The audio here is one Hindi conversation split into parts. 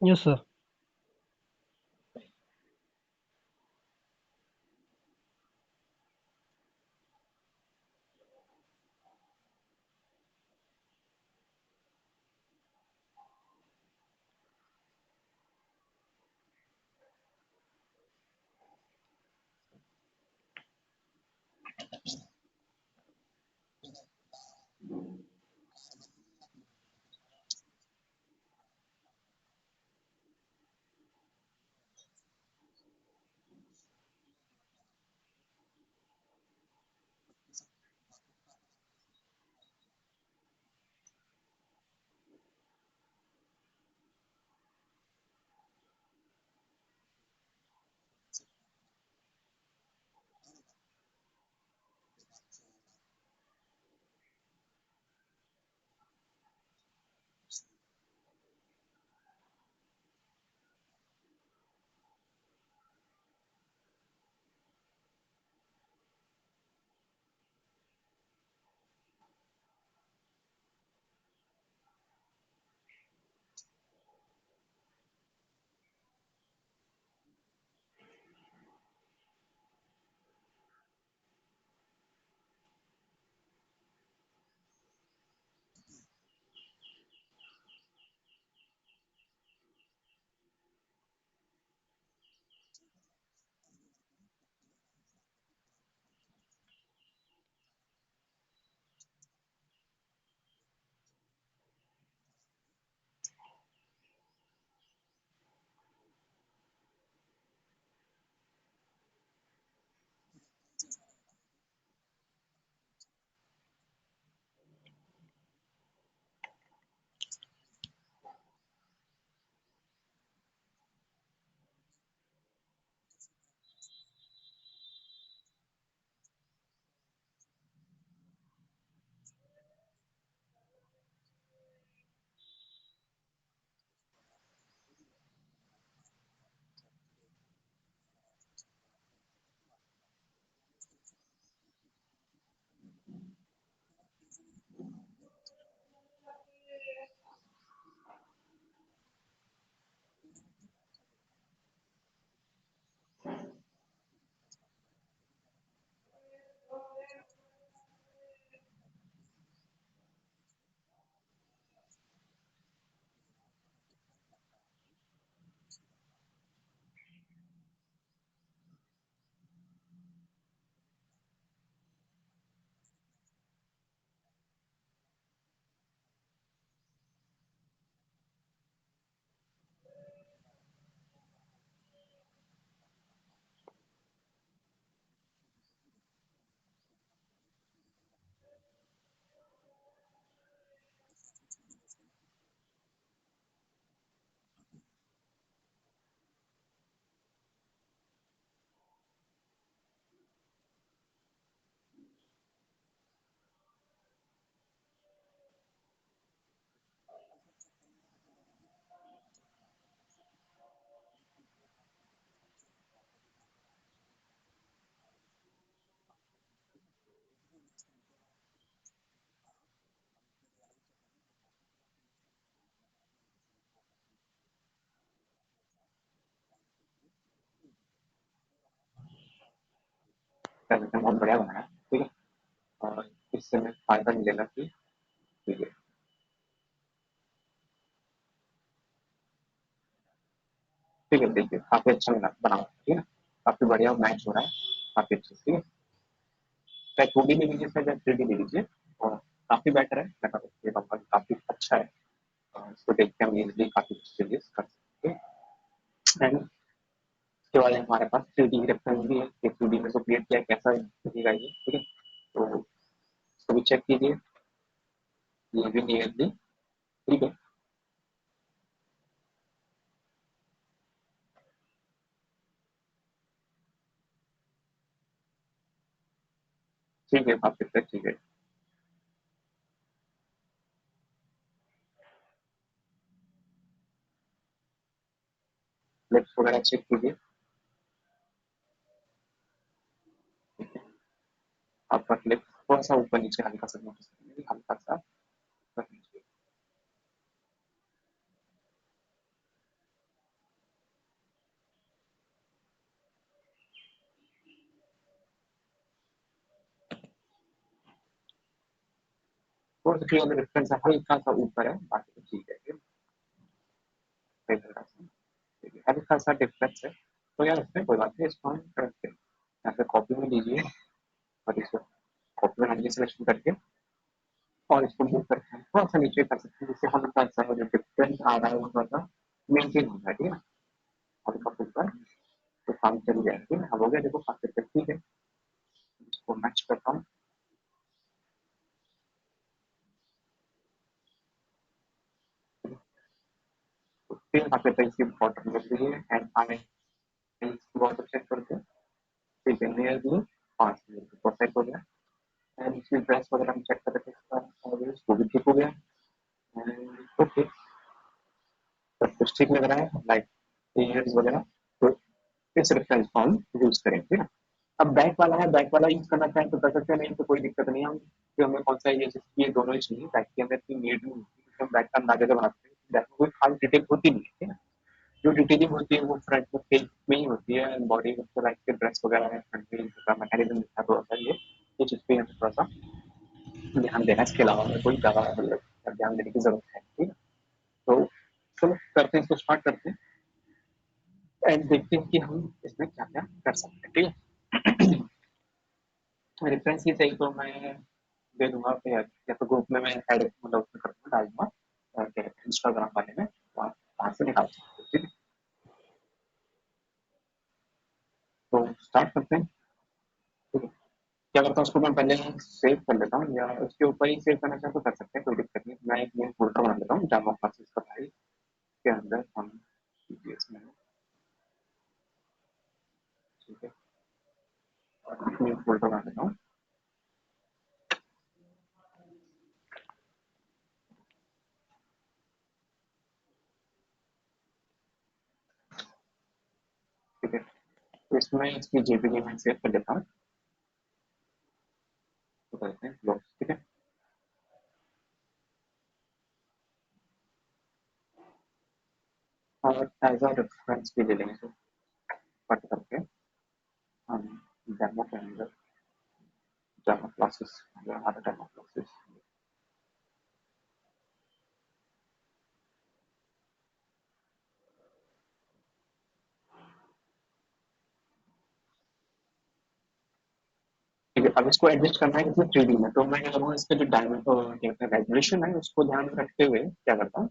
Yes, sir. क्या कहते हैं, बहुत बढ़िया बनाया। ठीक है। और इससे हमें फायदा मिलेगा कि ठीक है, ठीक है, देखिए काफी अच्छा बना, ठीक है, काफी बढ़िया मैच हो रहा है, काफी अच्छे से। ठीक है, चाहे 2D ले लीजिए चाहे 3D ले लीजिए, और काफी बेटर है। मैं ये कहूँगा कि काफी अच्छा है, और इसको देख के हम इजिली काफी चेंजेस कर सकते हैं। एंड इसके बाद हमारे पास 3D रेफरेंस भी है कि 2D में इसको क्रिएट किया कैसा दिखेगा ये। ठीक है, तो इसको भी चेक कीजिए, ये भी नियरली ठीक है। ठीक है, काफी अच्छा, ठीक है। लिप्स वगैरह चेक कीजिए। आपका क्लिप थोड़ा सा ऊपर नीचे हल्का सा नोटिस करेंगे, हल्का सा ऊपर नीचे। थोड़ा सा क्लियर रेफरेंस हल्का सा ऊपर है, बाकी तो ठीक है, हल्का सा डिफरेंस है, तो यार इसमें कोई बात नहीं, इसको हम करते हैं। यहाँ पे कॉपी में लीजिए और इसको कॉपी में लीजिए सिलेक्शन करके, और इसको मूव करके थोड़ा सा नीचे कर सकते हैं, जिससे हल्का सा जो डिफरेंस आ रहा है वो थोड़ा सा मेंटेन हो जाए, ठीक है। हल्का ऊपर तो काम चल जाएगा, ठीक है। अब हो गया, देखो काफी ठीक है, इसको मैच करता हूँ। फिर यहाँ पे इसकी बॉटम लग रही है एंड आई बॉटम चेक करते हैं, ठीक है। नियर व्यू 5 मिनट परफेक्ट हो गया। एंड इसकी ड्रेस वगैरह हम चेक कर रहे थे, इसका और इसको भी ठीक हो गया। एंड ओके, सब कुछ ठीक लग रहा है, लाइक ईयर्स वगैरह। तो इस रेफरेंस को हम यूज करेंगे, ठीक है। अब बैक वाला है, बैक वाला यूज करना चाहें तो कर सकते हैं, नहीं तो कोई दिक्कत नहीं है। हम कि हमें कौन सा ये दोनों ही चाहिए, बैक की हमें इतनी नीड नहीं होती, क्योंकि हम बैक का अंदाजा जब बनाते हैं बैक में कोई खास डिटेल होती नहीं है, ठीक है। जो डिटेलिंग होती है वो फ्रंट में फेस में ही होती है, बॉडी में तो लाइक ड्रेस वगैरह है, फ्रंट में मैकेनिज्म दिखा, थोड़ा सा ये चीज पे हमें थोड़ा सा ध्यान देना। इसके अलावा हमें कोई ज्यादा मतलब ध्यान देने की जरूरत है, ठीक है। तो चलो करते हैं, इसको स्टार्ट करते हैं एंड देखते हैं कि हम इसमें क्या क्या कर सकते हैं, ठीक है। रेफरेंस ही चाहिए तो मैं दे दूंगा, या तो ग्रुप में मैं ऐड मतलब उसमें कर दूंगा, डाल दूंगा इंस्टाग्राम वाले में, तो आप वहां से निकाल सकते हो, ठीक है। तो स्टार्ट करते हैं, ठीक है। क्या करता हूँ, उसको मैं पहले सेव कर लेता हूँ, या उसके ऊपर ही सेव करना चाहे तो कर सकते हैं, कोई दिक्कत नहीं। मैं एक न्यू फोल्डर बना लेता हूँ जावा क्लासेस का भाई, के अंदर हम CPS में, ठीक है, और न्यू फोल्डर बना लेता हूँ, ठीक है। तो इसमें इसकी जेपीजी में सेव कर लेता हूँ, तो करते हैं क्लोज, ठीक है। और एज अ रेफरेंस भी ले लेंगे, तो कट करके हम डेमो के अंदर जावा क्लासेस, हमारा डेमो क्लासेस, ठीक है। अब इसको एडजस्ट करना है इसमें 3D में, तो मैं क्या करूँगा, इसके जो डायमेंशन क्या कहते हैं रेजोल्यूशन है, उसको ध्यान में रखते हुए क्या करता हूँ,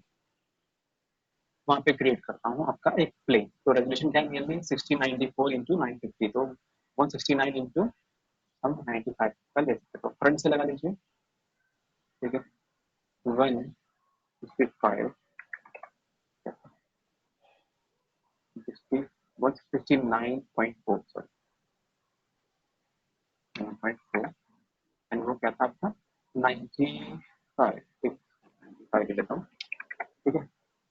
वहाँ पे क्रिएट करता हूँ आपका एक प्लेन। तो रेजोल्यूशन क्या है, नियरली 1694 इंटू 950, तो 169 इंटू हम 95 का ले सकते, तो फ्रंट से लगा लीजिए, ठीक है। 155 169.4, सॉरी 9.4, एंड वो क्या था आपका 95, ठीक, 95 लेता हूँ, ठीक है।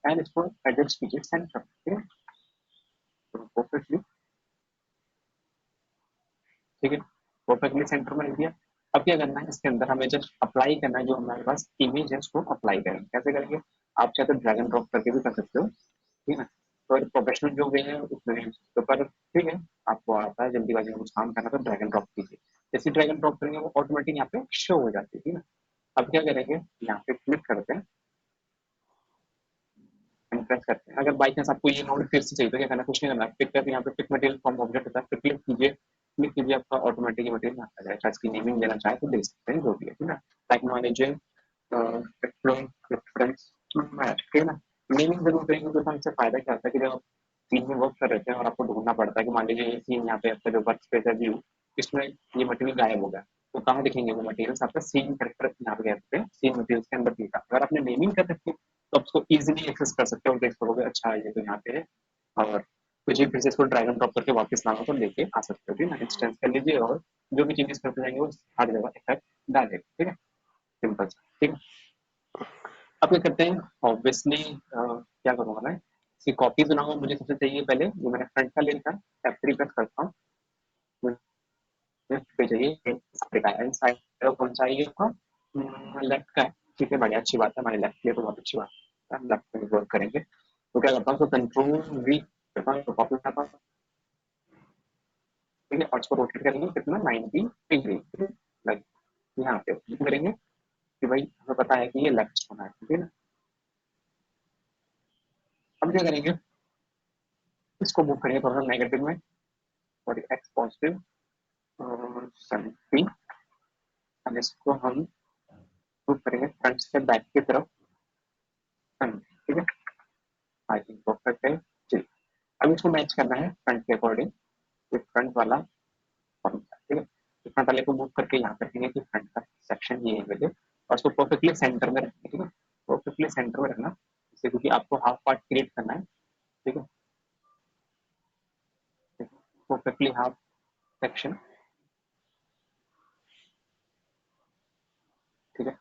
एंड इसको एडजस्ट कीजिए सेंटर, ठीक है, तो परफेक्टली, ठीक है, परफेक्टली सेंटर में रख दिया। अब क्या करना है, इसके अंदर हमें जस्ट अप्लाई करना है, जो हमारे पास इमेज है उसको अप्लाई करेंगे। कैसे करेंगे, आप चाहे तो ड्रैग एंड ड्रॉप करके भी कर सकते हो, ठीक है। तो प्रोफेशनल जो वे है उसमें तो पर ठीक है, आपको आता है जल्दीबाजी में कुछ काम करना तो ड्रैग एंड ड्रॉप कीजिए। जैसे ड्रैग एंड ड्रॉप करेंगे वो ऑटोमेटिक यहाँ पे शो हो जाती है, ठीक है। अब क्या करेंगे, यहाँ पे क्लिक करते हैं एंड प्रेस करते हैं। अगर बाई चांस आपको ये नोड फिर से चाहिए तो क्या करना, कुछ नहीं करना, पिक करके यहाँ पे पिक मटेरियल फ्रॉम ऑब्जेक्ट होता है, फिर क्लिक कीजिए, आपका ऑटोमेटिक मटेरियल आता जाएगा। इसकी नेमिंग देना चाहे तो दे सकते हैं, जो भी है, ठीक है। लाइक मान लीजिए रेफरेंस मैच, ठीक है ना। नेमिंग जरूर करेंगे तो हमसे फायदा क्या होता है कि जब आप सीन में वर्क कर रहे थे और आपको ढूंढना पड़ता है कि मान लीजिए ये सीन यहाँ पे आपका जो वर्क स्पेस है व्यू, इसमें ये मटेरियल गायब हो गया, तो कहाँ दिखेंगे वो मटेरियल, आपका सीन करेक्टर यहाँ पे गए सीन मटेरियल के अंदर दिखा। अगर आपने नेमिंग कर रखी है तो आप उसको इजीली एक्सेस कर सकते हो, देख सकोगे अच्छा ये तो यहाँ पे है, और कुछ ही फिर से इसको ड्रैग एंड ड्रॉप करके वापस लाना तो लेके आ सकते हो, ठीक है ना। इंस्टेंस कर लीजिए और जो भी चेंजेस करते जाएंगे वो हर जगह इफेक्ट डालेगा, ठीक है, सिंपल, ठीक है। अब क्या करते हैं, ऑब्वियसली क्या करूंगा मैं, इसकी कॉपी बनाऊंगा। मुझे सबसे चाहिए पहले जो मैंने फ्रंट का लिंक था, F3 प्रेस करता हूँ, मुझे पे चाहिए साइड कौन सा है आपका, लेफ्ट का है, ठीक है, बढ़िया, अच्छी बात है, हमारे लेफ्ट की है तो बहुत अच्छी बात है, लेफ्ट में वर्क करेंगे। तो क्या करता हूँ, तो कंट्रोल वी करता हूँ, तो कॉपी करता हूँ, ठीक है, और इसको रोटेट करेंगे कितना 90 डिग्री, लाइक यहाँ पे करेंगे, कि भाई हमें पता है कि ये लेफ्ट होना है, ठीक है ना। अब क्या करेंगे, इसको मूव करेंगे थोड़ा सा नेगेटिव में, और एक्स पॉजिटिव 70, और इसको हम मूव करेंगे फ्रंट से बैक की तरफ 70, ठीक है। आई थिंक परफेक्ट है जी। अब इसको मैच करना है फ्रंट के अकॉर्डिंग, तो फ्रंट वाला फॉर्मूला, ठीक है। तो फ्रंट वाले को मूव करके यहाँ पर रखेंगे कि फ्रंट का सेक्शन ये है मुझे, और उसको परफेक्टली सेंटर में रखेंगे, ठीक है। परफेक्टली सेंटर में रखना, जैसे क्योंकि आपको हाफ पार्ट क्रिएट करना है, ठीक है। परफेक्टली हाफ सेक्शन, ठीक है।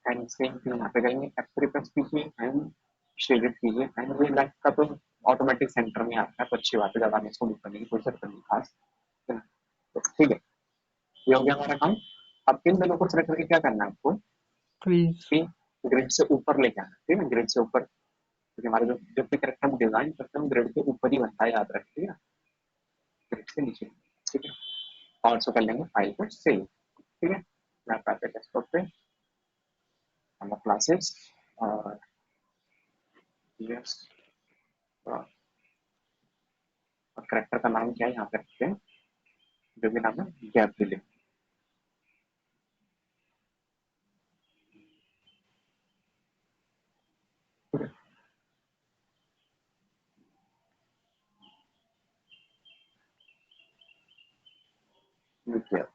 एंड सेम थिंग यहाँ पे करेंगे, F3 प्रेस कीजिए एंड शेडेड कीजिए, एंड ये लेफ्ट का तो ऑटोमेटिक सेंटर में आता है, तो अच्छी बात है, ज्यादा हमें इसको मूव करने की कोई जरूरत नहीं खास, है ना। तो ठीक है, ये हो गया हमारा काम। अब इन दोनों को सेलेक्ट करके क्या करना है आपको, प्लीज कि ग्रिड से ऊपर लेके आना, ठीक है, ग्रिड से ऊपर, क्योंकि हमारे जो जब भी करेक्ट हम डिजाइन करते हैं ग्रिड के ऊपर ही बनता है, याद रखिए ना, ग्रिड से नीचे, ठीक है। और उसको कर लेंगे फाइल को सेव, ठीक है। मैं आपका डेस्कटॉप पे हम क्लासेस और यस, और करेक्टर का नाम क्या है यहाँ पे रखते हैं, जो भी नाम है गैप डिले, न्यूक्लियर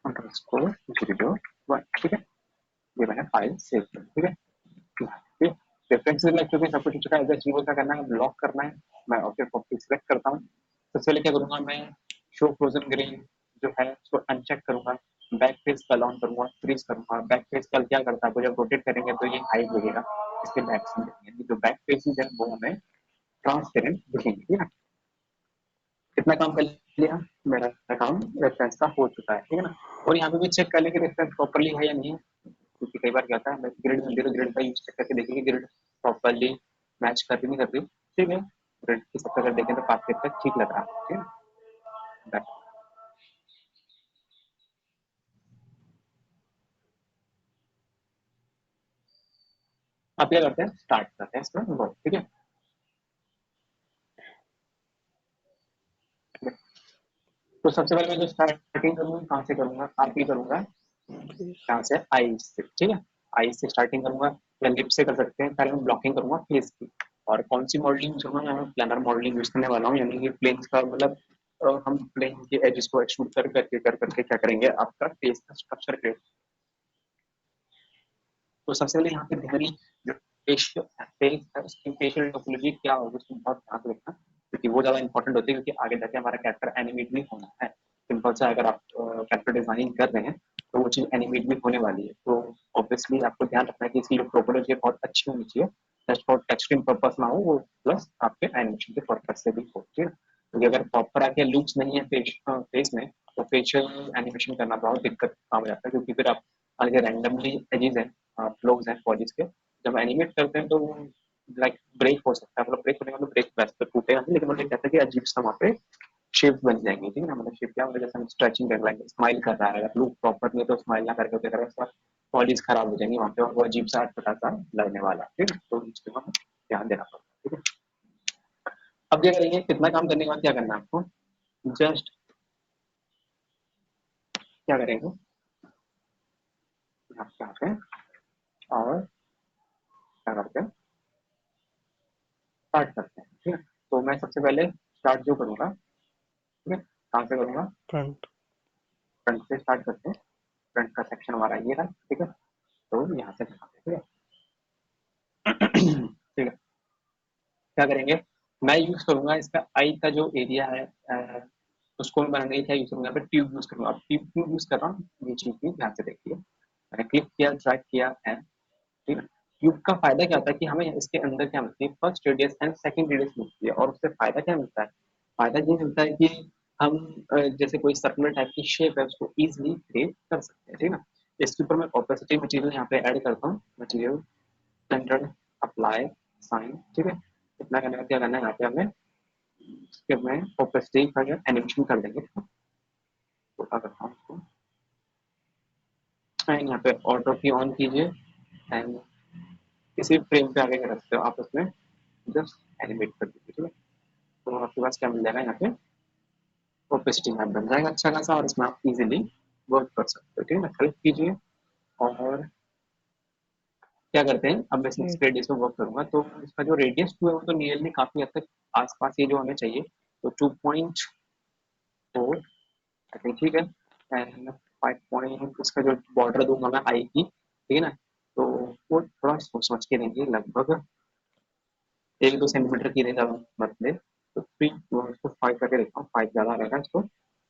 अंडरस्कोर 0.1, ठीक है। ये मैंने फाइल सेव की, ठीक है। फिर रेफरेंस में क्योंकि सब कुछ हो चुका है, अगर जीरो का करना है, ब्लॉक करना है, मैं ऑब्जेक्ट प्रॉपर्टी सिलेक्ट करता हूँ। सबसे पहले क्या करूंगा, मैं शो फ्रोजन ग्रीन जो है उसको अनचेक करूंगा, बैक फेस कल ऑन करूंगा, फ्रीज करूंगा। बैक फेस कल क्या करता है, जब रोटेट करेंगे तो ये हाइड लगेगा, इसके बैक से जो बैक फेसेस है वो हमें ट्रांसपेरेंट दिखेंगे, ठीक है। कितना काम कर लिया, मेरा काम रेफरेंस का हो चुका है, ठीक है ना। और यहाँ पे भी चेक कर लेंगे रेफरेंस प्रॉपर्ली है या नहीं है, क्योंकि कई बार क्या होता है मैं ग्रिड में ग्रिड का यूज करके देखेंगे ग्रिड प्रॉपर्ली मैच कर रही नहीं कर रही, ठीक है। ग्रिड की सब अगर देखें तो काफी हद तक ठीक लग रहा है, ठीक है। अब क्या करते हैं, स्टार्ट करते हैं इसमें वर्क, ठीक है। तो सबसे पहले मैं जो स्टार्टिंग करूंगा कहाँ से करूंगा, आप ही करूंगा, यहाँ से आई से, ठीक है। आई से स्टार्टिंग करूंगा, या लिप से कर सकते हैं, पहले मैं ब्लॉकिंग करूंगा फेस की। और कौन सी मॉडलिंग करूंगा, मैं प्लानर मॉडलिंग यूज करने वाला हूँ, यानी कि प्लेन का मतलब हम प्लेन के एजेस को एक्सट्रूड कर करके क्या करेंगे, आपका फेस का स्ट्रक्चर क्रिएट। तो सबसे पहले यहाँ पे ध्यान, जो फेशियल फेस है उसकी फेशियल टोपोलॉजी क्या होगी उसको बहुत ध्यान से देखना, क्योंकि वो ज्यादा इंपॉर्टेंट होती है, क्योंकि आगे जाके हमारा कैरेक्टर एनिमेट भी होना है। सिंपल सा अगर आप कैरेक्टर डिजाइनिंग कर रहे हैं तो वो चीज एनिमेट भी होने वाली है, तो ऑब्वियसली आपको ध्यान रखना है कि इसकी जो टोपोलॉजी है बहुत अच्छी होनी चाहिए, जस्ट फॉर टेक्सटिंग पर्पस ना हो वो, प्लस आपके एनिमेशन के पर्पस से भी हो, ठीक है। क्योंकि अगर प्रॉपर आके लुक्स नहीं है फेस में, तो फेशियल एनिमेशन करना बहुत दिक्कत काम हो जाता है, क्योंकि फिर आप आगे रैंडमली एजेस हैं, फ्लोज हैं बॉडीज के, जब एनिमेट करते हैं तो लाइक ब्रेक हो सकता है, मतलब ब्रेक होने का मतलब ब्रेक वैसे तो टूटेगा नहीं, लेकिन मतलब कहते हैं कि अजीब सा वहाँ पे शेप बन जाएंगे, ठीक है ना। मतलब शेप क्या मतलब जैसे हम स्ट्रेचिंग कर लेंगे, स्माइल कर रहा है, अगर लुक प्रॉपर नहीं है तो स्माइल ना करके क्या करेगा, बॉडीज खराब हो जाएंगी वहाँ पे, और वो अजीब सा अटपटा सा लगने वाला, ठीक है। तो इस पे ध्यान देना पड़ता है, ठीक है। अब क्या करेंगे, कितना काम करने के बाद क्या करना है आपको, जस्ट क्या करेंगे, यहाँ पे और क्या करते हैं, स्टार्ट करते हैं, ठीक है। तो मैं सबसे पहले स्टार्ट जो करूंगा, ठीक है, कहाँ से करूंगा, फ्रंट फ्रंट से स्टार्ट करते हैं। फ्रंट का सेक्शन हमारा ये रहा, ठीक है। तो यहाँ से दिखाते हैं, ठीक है। क्या करेंगे, मैं यूज करूंगा इसका आई का जो एरिया है, उसको मैं बनाने के लिए क्या यूज करूंगा, यहाँ पे ट्यूब यूज करूंगा। अब ट्यूब क्यों यूज कर रहा हूँ, ये चीज भी ध्यान से देखिए। मैंने क्लिक किया, ड्रैग किया है, ठीक है। ट्यूब का फायदा क्या होता है कि हमें इसके अंदर क्या मिलती है, first radius and second radius मिलती है, और उससे फायदा क्या मिलता है, फायदा ये मिलता है कि हम जैसे कोई सर्कुलर टाइप की शेप है उसको इजिली क्रिएट कर सकते हैं, ठीक है ना। इसके ऊपर मैं ऑपेसिटी मटेरियल यहाँ पे ऐड करता हूँ, मटेरियल सेंटर्ड अप्लाई साइन, ठीक है। इतना करने का क्या करना है, यहाँ पे हमें इसके मैं ओपेसिटी का एनिमेशन कर देंगे। तो क्या करता हूँ इसको, एंड यहाँ पे ऑटो की ऑन कीजिए एंड किसी फ्रेम पे आगे कर सकते हो आप, उसमें जस्ट एनिमेट कर दीजिए। ठीक है, तो आपके पास क्या मिल जाएगा यहाँ पे, ओपेसिटी मैप बन जाएगा अच्छा खासा, और इसमें आप इजीली वर्क कर सकते हो। ठीक है ना, क्लिक कीजिए और क्या करते हैं, अब मैं सिक्स रेडियस में वर्क करूंगा, तो इसका जो रेडियस टू है वो तो नियरली काफी हद तक आसपास ही जो हमें चाहिए, तो 2.4 आई थिंक ठीक है। एंड 5 इसका जो बॉर्डर दूंगा मैं आई की, ठीक है ना, तो वो थोड़ा सोच समझ के देंगे, लगभग 1-2 सेंटीमीटर की रेंज मत ले, तो 3 5 करके देखता हूँ, 5 ज्यादा रहेगा, इसको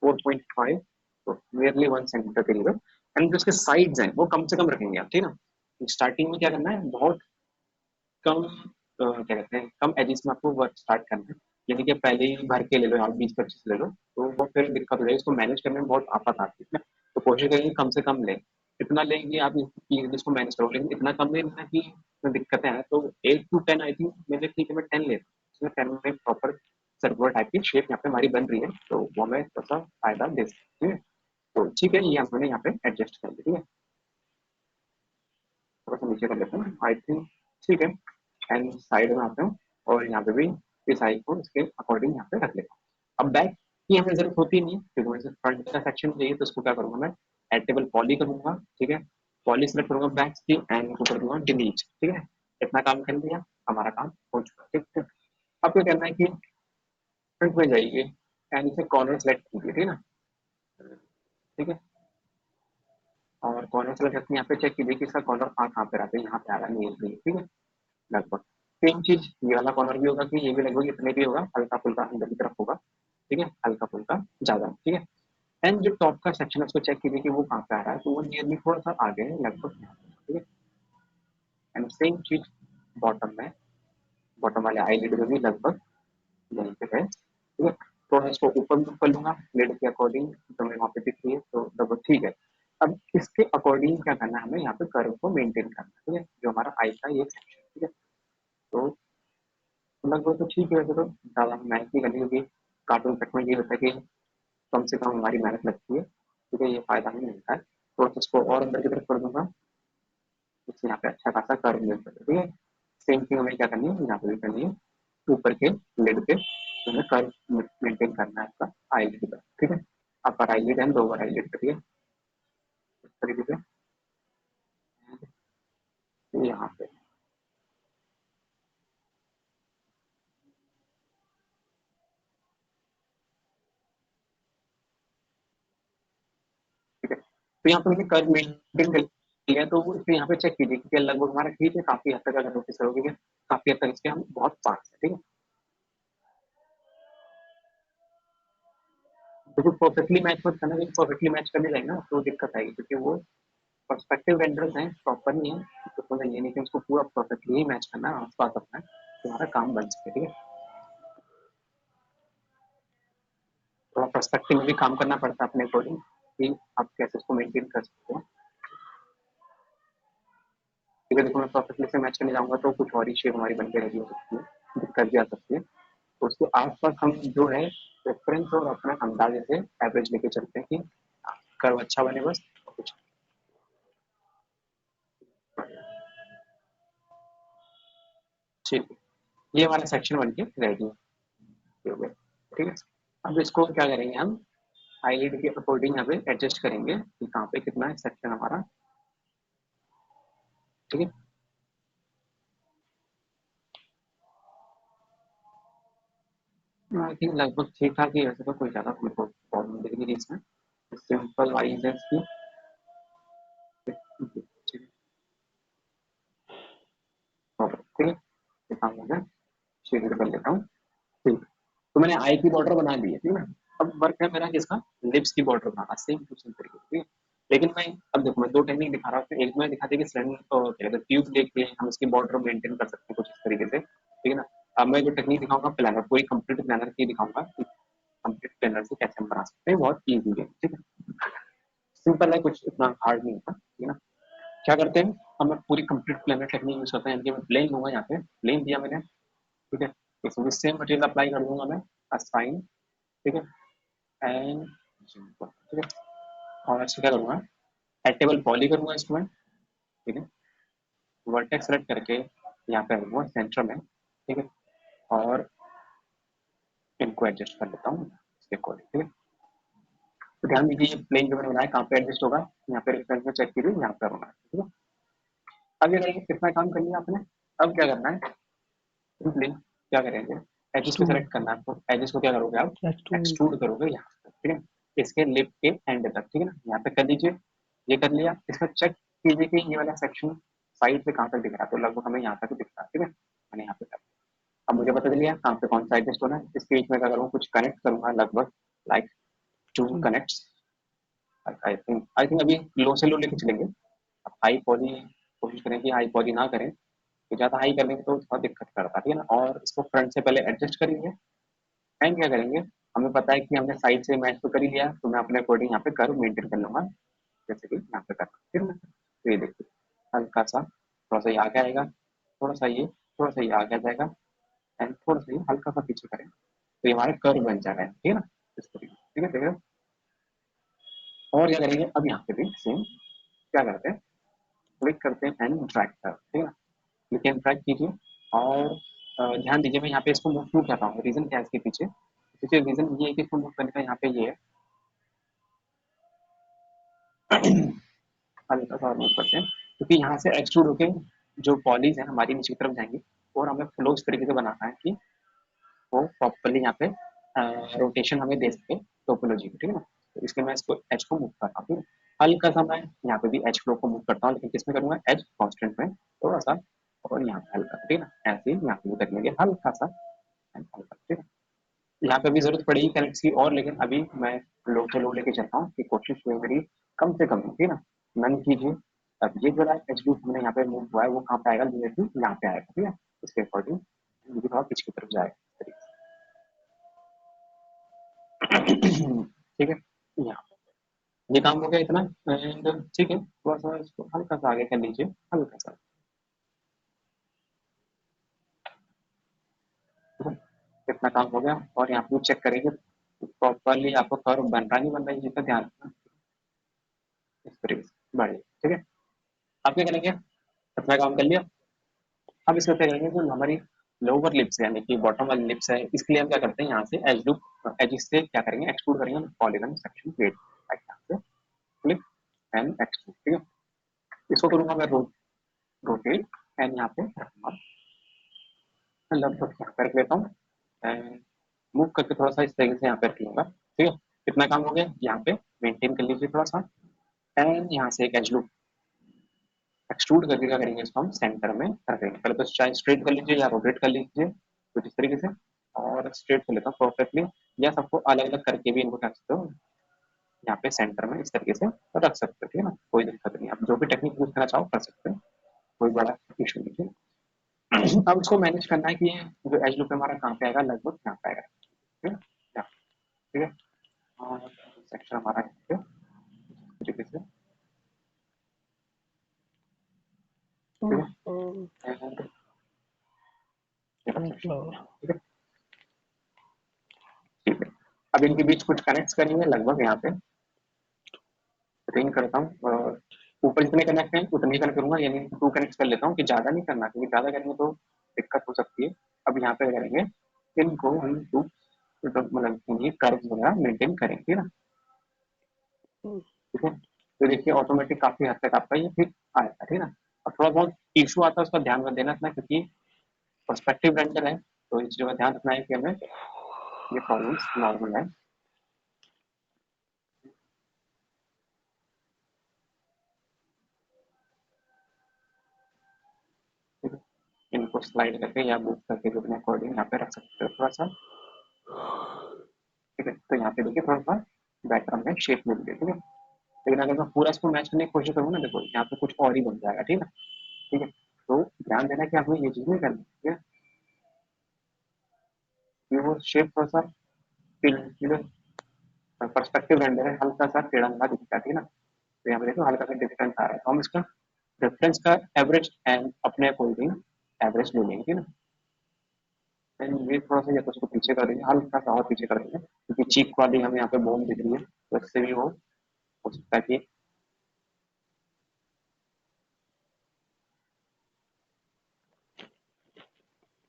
4.5, तो नियरली 1 सेंटीमीटर करीब है। एंड जो इसके साइड्स हैं वो कम से कम रखेंगे आप, ठीक है ना। स्टार्टिंग में क्या करना है, बहुत कम क्या कहते हैं, कम एजिस में आपको वर्क स्टार्ट करना है, यानी कि पहले ही भर के ले लो, आप 20-25 ले लो, तो वो फिर दिक्कत हो जाएगी, उसको मैनेज करने में बहुत आफत आती है। तो कोशिश करेंगे कम से कम लें, इतना लेंगे आप इसको मैनेज करो, लेकिन इतना कम लेना कि दिक्कतें आए, तो 8 to 10 आई थिंक मेरे, ठीक है मैं 10 लेता हूँ, उसमें 10 में प्रॉपर सर्कुलर टाइप की शेप यहाँ पे हमारी बन रही है, तो वो हमें थोड़ा सा फायदा दे सकती है। तो ठीक है, ये हमने यहाँ पे एडजस्ट कर लिया। ठीक है, थोड़ा सा नीचे कर लेते हैं आई थिंक, ठीक है। एंड साइड में आते हैं और यहाँ पे भी इस साइड को इसके अकॉर्डिंग यहाँ पे रख लेता हूँ। अब बैक की हमें जरूरत होती नहीं है, क्योंकि मुझे फ्रंट का सेक्शन चाहिए, तो इसको क्या करूंगा मैं, एड टेबल पॉली करूंगा, ठीक है, पॉली सेलेक्ट करूंगा बैक की, एंड को कर दूंगा डिलीट। ठीक है, इतना काम कर लिया, हमारा काम हो चुका। ठीक है, अब क्या करना है कि फ्रंट में जाइए एंड इसे कॉर्नर सेलेक्ट कीजिए, ठीक है ना। ठीक है, और कॉर्नर सेलेक्ट करके यहाँ पे चेक कीजिए कि इसका कॉर्नर कहाँ पे रहता है, यहाँ पे आ रहा है, नहीं, ठीक है, लगभग सेम चीज ये वाला कॉर्नर भी होगा कि ये भी लगभग इतने भी होगा, हल्का फुल्का अंदर की तरफ होगा, ठीक है, हल्का फुल्का ज्यादा, ठीक है। एंड जो टॉप का सेक्शन है उसको चेक कीजिए कि वो कहाँ पे आ रहा है, तो वो नियरली थोड़ा सा आगे है, लगभग यहाँ पे, ठीक है। एंड सेम चीज बॉटम में, बॉटम वाले आई लिड में भी लगभग यहीं पे है, ठीक है। थोड़ा इसको ऊपर भी कर लूंगा लिड के अकॉर्डिंग, तो मैं वहाँ पे दिख रही है, तो लगभग ठीक है। अब इसके अकॉर्डिंग क्या करना है हमें, यहाँ पे कर्व को मेंटेन करना है, ठीक है, जो हमारा आई का ये सेक्शन, ठीक है। तो लगभग तो ठीक है, वैसे तो ज़्यादा मेहनत नहीं करनी, क्योंकि कार्टून कट में ये होता है कि कम से कम हमारी मेहनत लगती है, ठीक है, ये फायदा नहीं मिलता है। तो इसको और अंदर की तरफ कर दूंगा, इससे यहाँ पे अच्छा खासा कर्व मिल सकता है, ठीक है। सेम थिंग हमें क्या करनी है, यहाँ पे भी करनी है, ऊपर के लिड पे हमें कर्व मेंटेन करना है आपका आई लिड का, ठीक है, upper eye lid and lower eye lid का, ठीक है, इस तरीके से यहाँ पे, ठीक है। तो यहाँ पे मैंने कर्व मेंटेन कर लिया, तो इसमें यहाँ पे चेक कीजिए कि लगभग हमारा ठीक है, काफी हद तक अगर नोटिस करोगे कि काफी हद तक इसके हम बहुत पास है, ठीक है। तो परफेक्टली मैच मत करना, क्योंकि परफेक्टली मैच करने जाएगा तो दिक्कत आएगी, क्योंकि वो पर्सपेक्टिव रेंडर्स हैं, प्रॉपर नहीं है, तो मतलब ये नहीं कि उसको पूरा परफेक्टली ही मैच करना है आस पास अपना, तुम्हारा काम बन सके, ठीक है। थोड़ा पर्सपेक्टिव में भी काम करना पड़ता है अपने अकॉर्डिंग, कि आप कैसे उसको मेंटेन कर सकते हो, ठीक है। देखो मैं परफेक्टली से मैच करने जाऊंगा तो कुछ और ही शेप हमारी बनके रेडी हो सकती है, दिक्कत भी आ सकती है, तो उसके आसपास हम जो है रेफरेंस और अपना अंदाजे से एवरेज लेके चलते हैं कि कर्व अच्छा बने बस, कुछ। ठीक है, ये हमारा सेक्शन बन के रेडी हो गया, ठीक है। अब इसको क्या करेंगे हम, हाईलाइट के अकॉर्डिंग यहाँ पे एडजस्ट करेंगे कि कहाँ पे कितना है सेक्शन हमारा, ठीक है। आई थिंक लगभग ठीक ठाक ही, वैसे तो कोई ज़्यादा कोई प्रॉब्लम दिख नहीं रही इसमें, सिंपल वाइज है इसकी, ठीक है, ये काम हो गया, शेड कर लेता हूँ, ठीक है। तो मैंने आई की बॉर्डर बना ली है, ठीक है। अब वर्क है मेरा किसका, लिप्स की बॉर्डर बनाना, सेम टू सेम तरीके से, ठीक है। लेकिन मैं, अब देखो मैं दो टेक्निक दिखा रहा हूँ, एक में दिखाते कि सिलेंडर क्या कहते हैं ट्यूब लेके हम इसकी बॉर्डर मेंटेन कर सकते हैं कुछ इस तरीके से, ठीक है ना। अब मैं जो टेक्निक दिखाऊंगा प्लानर, पूरी कंप्लीट प्लानर की दिखाऊंगा कि कंप्लीट प्लानर से कैसे हम बना सकते हैं, बहुत ईजी है, ठीक है, सिंपल है, कुछ इतना हार्ड नहीं होता, ठीक है ना। क्या करते हैं, हम पूरी कंप्लीट प्लानर टेक्निक यूज करते हैं, यानी कि मैं प्लेन लूंगा, यहाँ पे प्लेन दिया मैंने, ठीक है, इसमें सेम मटेरियल अप्लाई कर दूंगा मैं, असाइन, ठीक है, एंड ठीक है। और इसको क्या करूँगा, एड टेबल पॉली करूँगा इसको मैं, ठीक है। वर्टेक्स सेलेक्ट करके यहाँ पे रहूँगा सेंटर में, ठीक है, और इनको एडजस्ट कर लेता हूँ इसके अकॉर्डिंग, ठीक है। तो ध्यान दीजिए ये प्लेन जो मैंने बनाया कहाँ पे एडजस्ट होगा, यहाँ पे रेफरेंस में चेक कीजिए, यहाँ पे होना है, ठीक है। अब ये करेंगे, कितना काम कर लिया आपने, अब क्या करना है, सिंपली क्या करेंगे, एजेस को एक्सट्रूड सेलेक्ट करना है आपको, एजेस को क्या करोगे आप, एक्सट्रूड एक्सट्रूड करोगे यहाँ पे, ठीक है, इसके लिप के एंड तक, ठीक है ना, यहाँ पे कर लीजिए, ये कर लिया, इसका चेक कीजिए कि ये वाला सेक्शन साइड से कहाँ तक दिख रहा है, तो लगभग हमें यहाँ तक दिख रहा है, ठीक है, मैंने यहाँ पे कर, अब मुझे पता चल गया कहाँ पे कौन सा एडजस्ट होना है, इस पेज में क्या करूँगा, कुछ कनेक्ट करूंगा लगभग लाइक 2 कनेक्ट्स, आई थिंक अभी लो से लो लेके चलेंगे, अब हाई पॉली कोशिश करें कि हाई पॉली ना करें, तो ज़्यादा हाई करने की तो थोड़ा दिक्कत करता है, ठीक है ना, और इसको फ्रंट से पहले एडजस्ट करेंगे, एंड क्या करेंगे, हमें पता है कि हमने साइड से मैच तो कर ही लिया, तो मैं अपने अकॉर्डिंग यहाँ पे कर्व मेंटेन कर लूंगा, जैसे कि यहाँ पे करना, फिर मैं तो ये देखिए हल्का सा थोड़ा सा ये आगे आएगा, थोड़ा सा ये, थोड़ा सा ये आगे आ जाएगा, एंड थोड़ा सा ये हल्का सा पीछे करेंगे, तो ये हमारा कर्व बन जाएगा, ठीक है ना, इस तरीके, ठीक है, ठीक है। और क्या करेंगे, अब यहाँ पे भी सेम क्या करते हैं, क्लिक करते हैं एंड ड्रैग कर, ठीक है ना, क्लिक एंड ड्रैग कीजिए, और ध्यान दीजिए मैं यहाँ पे इसको मूव क्यों कर रहा हूँ, रीजन क्या है इसके पीछे, पीछे रीजन ये है कि इसको मूव करने का यहाँ पे ये है, हल्का सा मूव करते हैं, क्योंकि यहाँ से एक्सट्रूड होके जो पॉलीज है हमारी नीचे की तरफ जाएंगी, और हमें फ्लो इस तरीके से बनाना है कि वो प्रॉपरली यहाँ पे रोटेशन हमें दे सके टोपोलॉजी को, ठीक है ना, तो इसलिए मैं इसको एच को मूव कर रहा हूँ, हल्का सा मैं यहाँ पे भी एच फ्लो को मूव करता हूँ, लेकिन किसमें करूंगा, एच कॉन्स्टेंट में थोड़ा सा, और यहाँ पे हल्का, ठीक है ना, ऐसे ही यहाँ पे भी कर लेंगे हल्का सा, हल्का, ठीक है। यहाँ पे भी जरूरत पड़ेगी कनेक्ट की, और लेकिन अभी मैं लो से लो लेके चलता हूँ कि कोशिश हुई मेरी कम से कम, ठीक है ना, नन कीजिए, अब ये जो एच लूप हमने यहाँ पे मूव हुआ है वो कहाँ पे आएगा, यहाँ पे आएगा, ठीक है, इसके अकॉर्डिंग मुझे थोड़ा पीछे की तरफ जाएगा, ठीक है, यहाँ ये काम हो गया इतना, एंड ठीक है, थोड़ा सा इसको हल्का सा आगे कर लीजिए, हल्का सा, ठीक है, इतना काम हो गया, और यहाँ पे चेक करेंगे प्रॉपरली आपको कर्व बन रहा नहीं बन रहा है, जिसका ध्यान रखना, इस तरीके से बढ़िया, ठीक है। आप क्या करेंगे, अपना काम कर लिया, अब इसमें क्या करेंगे, जो हमारी लोअर लिप्स है यानी कि बॉटम वाली लिप्स है, इसके लिए हम क्या करते हैं, यहाँ से एज लूप एज से क्या करेंगे, एक्सट्रूड करेंगे पॉलीगन सेक्शन क्रिएट, यहाँ से क्लिक एंड एक्सट्रूड, ठीक है, इसको करूंगा मैं रोटेट, एंड यहाँ पे रखूंगा, लगभग यहाँ पे रख लेता हूँ, एंड मूव करके थोड़ा सा इस तरीके से यहाँ पे रख लूंगा, ठीक है, कितना काम हो गया, यहाँ पे मेंटेन कर लीजिए थोड़ा सा, एंड यहाँ से एक एज लूप एक्सट्रूड करके क्या करेंगे, इसको हम सेंटर में कर देंगे, पहले तो चाहे स्ट्रेट कर लीजिए या रोटेट कर लीजिए कुछ इस तरीके से, और स्ट्रेट कर लेता हूँ परफेक्टली, या सबको अलग अलग करके भी इनको कर सकते हो, यहाँ पे सेंटर में इस तरीके से रख सकते हो, ठीक है ना, कोई दिक्कत नहीं, आप जो भी टेक्निक यूज करना चाहो कर सकते हो, कोई बड़ा इशू नहीं है। अब इसको मैनेज करना है कि ये जो एज लूप हमारा कहाँ पे आएगा, लगभग यहाँ पे आएगा, ठीक है, ठीक है, और सेक्शन हमारा यहाँ पे इस तरीके से, ठीक है, and ये रहा सेक्शन, ठीक है, ठीक है। अब इनके बीच कुछ कनेक्ट करेंगे लगभग यहाँ पे, रिंग करता हूँ, और ऊपर जितने कनेक्ट हैं उतने ही कनेक्ट करूंगा, यानी 2 कनेक्ट कर लेता हूँ कि ज्यादा नहीं करना, क्योंकि ज्यादा करेंगे तो दिक्कत हो सकती है। अब यहाँ पे करेंगे, इनको हम टू मतलब ये कर्व वगैरह मेंटेन करेंगे ना, ठीक है, तो देखिए ऑटोमेटिक काफी हद तक आपका ये फिट आएगा, ठीक है ना, और थोड़ा बहुत इशू आता है उसका ध्यान में देना अपना, क्योंकि पर्सपेक्टिव रेंडर है, तो इस चीज का ध्यान रखना है कि हमें ये प्रॉब्लम्स नॉर्मल है, ठीक है, इनको स्लाइड करके या मूव करके जो अपने अकॉर्डिंग यहाँ पे रख सकते हो थोड़ा सा, ठीक है, तो यहाँ पे देखिए थोड़ा सा बेटर हमें शेप मिल गई, ठीक है, लेकिन अगर मैं पूरा इसको मैच करने की कोशिश करूँ ना, देखो यहाँ पे कुछ और ही बन जाएगा, ठीक है, ठीक है, तो ध्यान देना कि हमें ये चीज नहीं करनी, ठीक है, कि वो शेप थोड़ा सा पर्सपेक्टिव रेंडर है, हल्का सा टेढ़ा मेढ़ा दिखता है, ठीक है ना, तो यहाँ पे देखो हल्का सा डिफरेंस आ रहा है, तो हम इसका रेफरेंस का एवरेज एंड अपने अकॉर्डिंग एवरेज ले लेंगे, ठीक है ना, एंड ये थोड़ा सा या तो उसको पीछे कर देंगे, हल्का सा और पीछे कर देंगे, क्योंकि चीक वाली हमें यहाँ पे बोन दिख रही है, तो इससे भी वो हो सकता है कि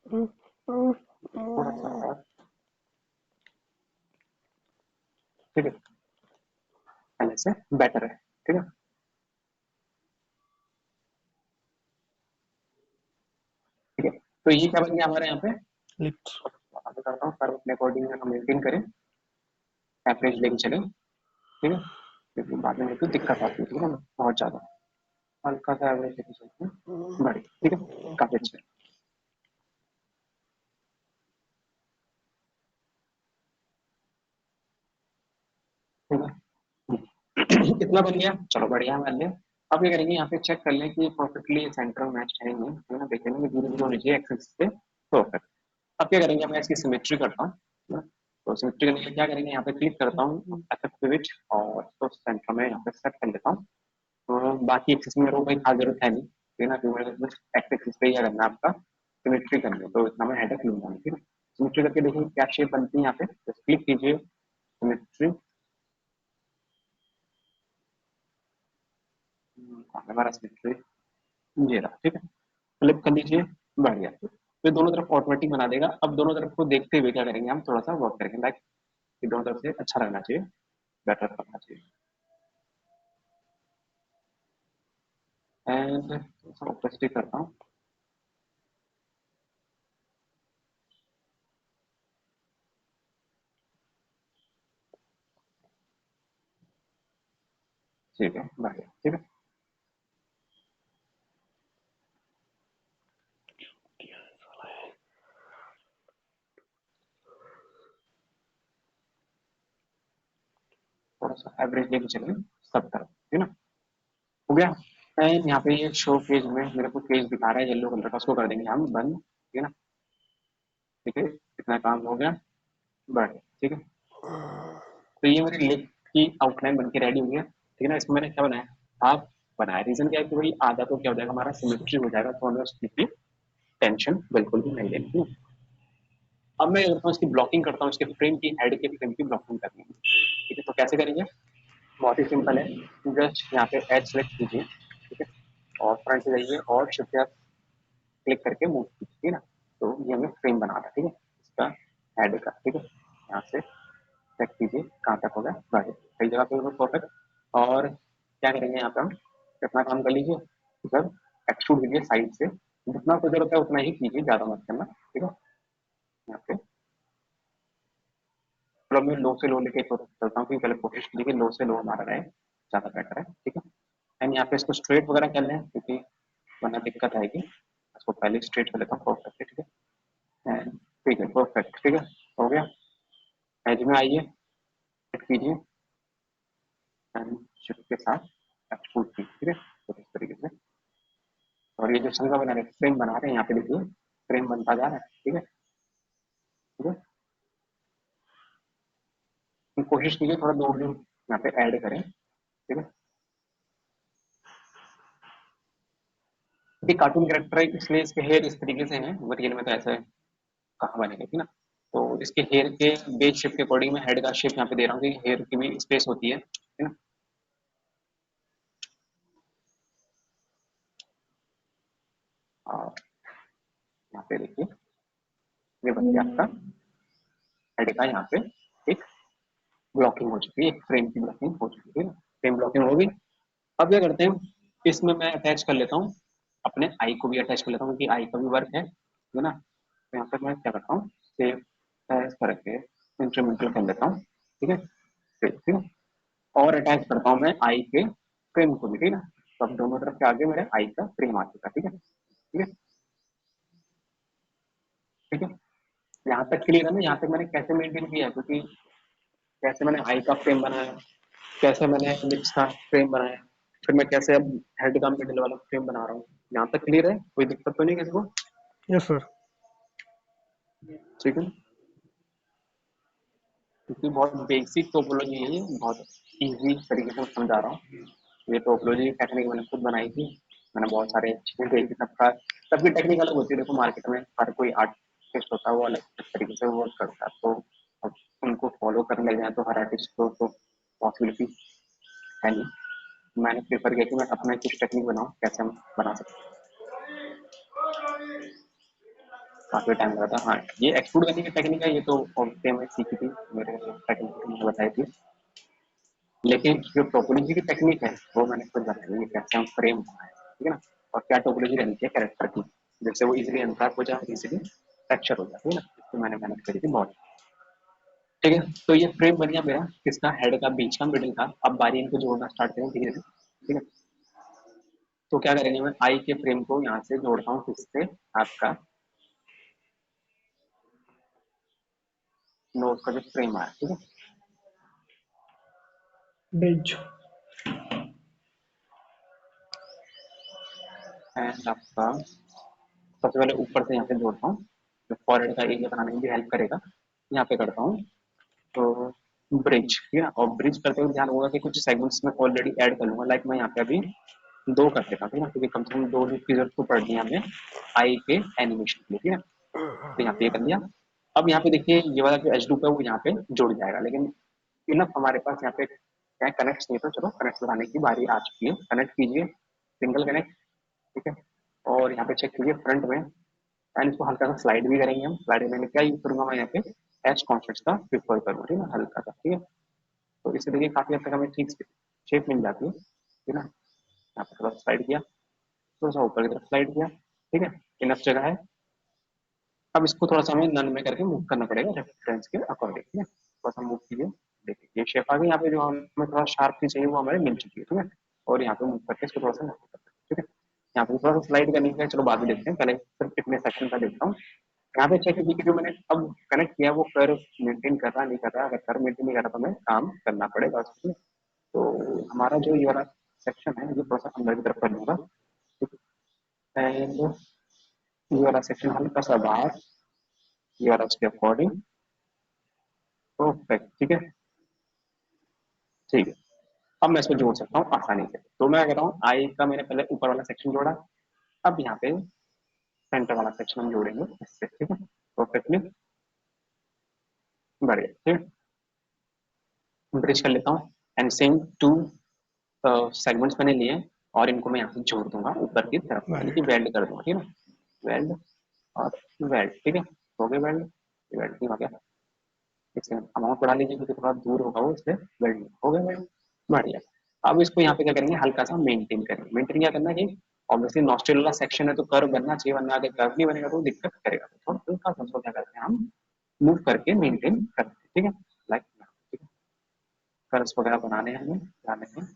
थोड़ा सा और, ठीक है, पहले से बेटर है, ठीक है। ठीक है, तो ये क्या बन गया हमारे यहाँ पे, लिप्स। आगे करता हूँ, कर्व अपने अकॉर्डिंग हम मेंटेन करें, एवरेज लेके चले, ठीक है, क्योंकि बाद में तो दिक्कत आती है, ठीक है ना, बहुत ज्यादा, हल्का सा एवरेज लेके चलते हैं, बढ़िया, ठीक है, काफी अच्छा है, ठीक है। कितना बन गया, चलो बढ़िया मान लिया। अब ये करेंगे यहाँ पे चेक कर लें कि परफेक्टली सेंटर मैच है नहीं, है ना, देखेंगे कि धीरे धीरे होनी चाहिए एक्सेस से परफेक्ट। अब क्या करेंगे, मैं इसकी सिमेट्री करता हूँ, है ना? तो सिमेट्री करने के लिए क्या करेंगे, यहाँ पे क्लिक करता हूँ अफेक्ट पिवट, और इसको सेंटर में यहाँ पे सेट कर लेता हूँ। तो बाकी एक्सेस में मेरे को कोई खास जरूरत है नहीं, ठीक है ना, क्योंकि मेरे बस एक्सेस पे ही करना है आपका सिमेट्री करनी है, तो इतना मैं हेडक लूंगा नहीं, ठीक है। सिमेट्री करके देखिए क्या शेप बनती है, यहाँ पे क्लिक कीजिए सिमेट्री, हमारा सिमेट्री ये रहा, ठीक है, फ्लिप कर लीजिए, बढ़ गया, तो दोनों तरफ ऑटोमेटिक बना देगा। अब दोनों तरफ को देखते हुए क्या करेंगे, हम थोड़ा सा वर्क करेंगे, लाइक कि दोनों तरफ से अच्छा लगना चाहिए, बेटर लगना चाहिए, एंड ऑपोजिट करता हूँ, ठीक है, बढ़ गया, ठीक है, थोड़ा सा एवरेज लेके चलेंगे सब तरफ, ठीक है ना, हो गया। एंड यहाँ पे ये शो पेज में मेरे को पेज दिखा रहा है येलो कलर का, उसको कर देंगे हम बंद, ठीक है ना, ठीक है, इतना काम हो गया, बढ़ गया, ठीक है। तो ये मेरी लिख की आउटलाइन बन के रेडी हुई है, ठीक है ना। इसको मैंने क्या बनाया, हाफ बनाया, रीजन क्या है कि भाई आधा तो क्या हो जाएगा, हमारा सिमेट्री हो जाएगा, तो हमें उसकी टेंशन बिल्कुल भी नहीं लेनी है। अब मैं करता हूँ इसकी ब्लॉकिंग करता हूँ, इसके फ्रेम की हेड के फ्रेम की ब्लॉकिंग करनी है, ठीक है, तो कैसे करेंगे, बहुत ही सिंपल है, जस्ट यहाँ पे एज सेलेक्ट कीजिए, ठीक है, और फ्रंट से जाइए और शिफ्ट क्लिक करके मूव कीजिए, ठीक है ना, तो ये हमें फ्रेम बना रहा है, ठीक है, इसका हेड का, ठीक है, यहाँ से चेक कीजिए कहाँ तक हो गया, बस सही जगह पे परफेक्ट। और क्या करेंगे यहाँ पे हम, कितना काम कर लीजिए, सर एक्सट्रूड कीजिए साइड से, जितना आपको जरूरत है उतना ही कीजिए, ज्यादा मत करना, ठीक है, यहाँ पे चलो मैं लो से लो लेके चलता हूँ, क्योंकि पहले कोशिश कीजिए कि लो से लो हमारा रहे, ज्यादा बेटर है, ठीक है। एंड यहाँ पे इसको स्ट्रेट वगैरह कर लें, क्योंकि वरना दिक्कत आएगी, इसको पहले स्ट्रेट कर लेता हूँ परफेक्ट, ठीक है, एंड ठीक है परफेक्ट, ठीक है, हो गया। एज में आइए, सेट कीजिए एंड शिफ्ट के साथ एक्सट्रूड कीजिए, ठीक है, तो इस तरीके से। और ये जो संगा बना रहे फ्रेम बना रहे हैं, यहाँ पे देखिए फ्रेम बनता जा रहा है, ठीक है, ठीक है। तो कोशिश कीजिए थोड़ा दूर दूर यहाँ पे ऐड करें, ठीक है, क्योंकि कार्टून कैरेक्टर है इसलिए इसके हेयर इस तरीके से हैं, बट रियल में तो ऐसा कहाँ बनेगा, ठीक ना। तो इसके हेयर के बेस शेप के अकॉर्डिंग मैं हेड का शेप यहाँ पे दे रहा हूँ, कि हेयर की भी स्पेस होती है, ठीक ना। और यहाँ पे देखिए ये बन गया आपका हेड का, यहाँ पे एक ब्लॉकिंग हो चुकी है, एक फ्रेम की ब्लॉकिंग हो चुकी है, फ्रेम ब्लॉकिंग होगी। अब क्या करते हैं, इसमें मैं अटैच कर लेता हूँ, अपने आई को भी अटैच कर लेता हूँ, क्योंकि आई का भी वर्क है ना। तो यहाँ पर मैं क्या करता हूँ, सेव एज करके इंस्ट्रूमेंटल कर लेता हूँ, ठीक है, ठीक है, और अटैच करता हूँ मैं आई के फ्रेम को भी, ठीक है। तो अब दोनों तरफ के आगे मेरे आई का फ्रेम आ चुका है, ठीक है, ठीक है, ठीक है। यहाँ तक क्लियर है ना, यहाँ तक मैंने कैसे मेंटेन किया है, क्योंकि कैसे मैंने आई का फ्रेम बनाया, कैसे मैंने लिप्स का फ्रेम बनाया, फिर मैं कैसे अब हेड का मिडिल वाला फ्रेम बना रहा हूँ, यहाँ तक क्लियर है, कोई दिक्कत तो नहीं किसी को, यस सर। ठीक है। क्योंकि बहुत बेसिक टोपोलॉजी है ये, बहुत इजी तरीके से मैं समझा रहा हूँ। ये टोपोलॉजी टेक्निक मैंने खुद बनाई थी, मैंने बहुत सारे चीजें देखी, सबका सबकी टेक्निक अलग होती है, देखो मार्केट में हर कोई आर्ट आर्टिस्ट होता है वो अलग तरीके से वर्क करता है, तो अब उनको फॉलो करने लग जाए तो हर आर्टिस्ट को तो पॉसिबिलिटी है नहीं। मैंने प्रेफर किया कि मैं अपना कुछ टेक्निक बनाऊं, कैसे हम बना सकते हैं। काफी टाइम लगा था। हाँ, ये एक्सपोर्ट करने की टेक्निक है, ये तो ऑब्वियसली मैंने सीखी थी, मेरे टेक्निक मुझे बताई थी। लेकिन जो टोपोलॉजी की टेक्निक है वो मैंने खुद बताई है, कैसे हम फ्रेम बनाए, ठीक है ना, और क्या टोपोलॉजी रहनी चाहिए कैरेक्टर की, जिससे वो इजीली अनलॉक हो जाए, इजीली कैप्चर हो जाए, ठीक है ना। इसको मैंने मेहनत करी थी बहुत। ठीक है, तो ये फ्रेम बन गया मेरा, किसका, हेड का, बीच का, मिडिल का। अब बारी इनको जोड़ना स्टार्ट करें धीरे धीरे, ठीक है। तो क्या करेंगे, मैं आई के फ्रेम को यहाँ से जोड़ता हूँ किससे, आपका नोट का जो फ्रेम आया, ठीक है। ब्रिज। एंड आपका सबसे पहले ऊपर से यहाँ से जोड़ता हूँ, जो फॉरवर्ड का एरिया बनाने में भी हेल्प करेगा। यहाँ पे करता हूँ तो ब्रिज, ठीक है। और ब्रिज करते हुए ध्यान होगा कि कुछ सेगमेंट्स में ऑलरेडी ऐड कर लूंगा, लाइक मैं यहाँ पे अभी दो कर देता हूँ, ठीक है, क्योंकि कम से कम दो फीचर तो पढ़ लिया हमने आई के एनिमेशन के लिए, ठीक है। तो यहाँ पे ये कर लिया। अब यहाँ पे देखिए ये वाला जो एच है वो यहाँ पे जुड़ जाएगा, लेकिन इनफ हमारे पास यहाँ पे क्या कनेक्ट नहीं, तो चलो कनेक्ट लगाने की बारी आ चुकी है। कनेक्ट कीजिए, सिंगल कनेक्ट, ठीक है। और यहाँ पे चेक कीजिए फ्रंट में, एंड इसको हल्का सा स्लाइड भी करेंगे हम। स्लाइड में क्या यूज करूंगा मैं यहाँ पे, एच कॉन्सेप्ट का प्रिफर करूंगा, ठीक है, हल्का सा, ठीक है। तो इससे देखिए काफी हद तक हमें ठीक शेप मिल जाती है, ठीक है ना। यहाँ पे थोड़ा स्लाइड किया, थोड़ा सा ऊपर की तरफ स्लाइड किया, ठीक है, इनफ जगह है। अब इसको थोड़ा सा हमें नन में करके मूव करना पड़ेगा रेफरेंस के अकॉर्डिंग, ठीक है। थोड़ा सा मूव कीजिए, देखिए ये शेप आ गई। यहाँ पे जो हमें थोड़ा शार्प भी चाहिए वो हमारे मिल चुकी है, ठीक है। और यहाँ पे मूव करके इसको थोड़ा सा मूव करते हैं, ठीक है। यहाँ पे थोड़ा सा स्लाइड करनी है, चलो बाद में देखते हैं, पहले सिर्फ इतने सेक्शन का देखता हूँ। यहाँ पे चेक कीजिए कि जो मैंने अब कनेक्ट किया वो कर्व मेंटेन कर रहा नहीं कर रहा। अगर कर्व मेंटेन नहीं कर रहा तो हमें काम करना पड़ेगा उसमें। तो हमारा जो ये वाला सेक्शन है ये थोड़ा सा अंदर की तरफ कर लूंगा, एंड ये वाला सेक्शन हल्का सा बाहर, ये वाला उसके अकॉर्डिंग, परफेक्ट, ठीक है। ठीक है, अब मैं इसको जोड़ सकता हूँ आसानी से। तो मैं कह रहा हूँ आई का मैंने पहले ऊपर वाला सेक्शन जोड़ा, अब यहाँ पे सेंटर वाला सेक्शन हम जोड़ेंगे इससे, ठीक है, परफेक्टली, बढ़िया, ठीक है। ब्रिज कर लेता हूँ, एंड सेम टू सेगमेंट्स मैंने लिए और इनको मैं यहाँ से जोड़ दूंगा ऊपर की तरफ, यानी कि वेल्ड। वेल्ड कर दूंगा, ठीक है ना। वेल्ड और वेल्ड, ठीक है, हो गया वेल्ड, वेल्ड नहीं हो गया, एक सेकंड अमाउंट बढ़ा लीजिए क्योंकि थोड़ा दूर होगा वो, इसलिए वेल्ड हो गया वेल्ड, बढ़िया। अब इसको यहाँ पे क्या करेंगे, हल्का सा मेंटेन करेंगे। मेंटेन क्या करना है कि ऑब्वियसली नॉस्ट्रल वाला सेक्शन है तो कर्व बनना चाहिए, वरना अगर कर्व नहीं बनेगा तो दिक्कत करेगा। तो थोड़ा हल्का सा उसको क्या करते हैं हम, मूव करके मेंटेन करते हैं, ठीक है, लाइक, ठीक है। कर्व्स वगैरह बनाने हैं हमें, जाने हैं,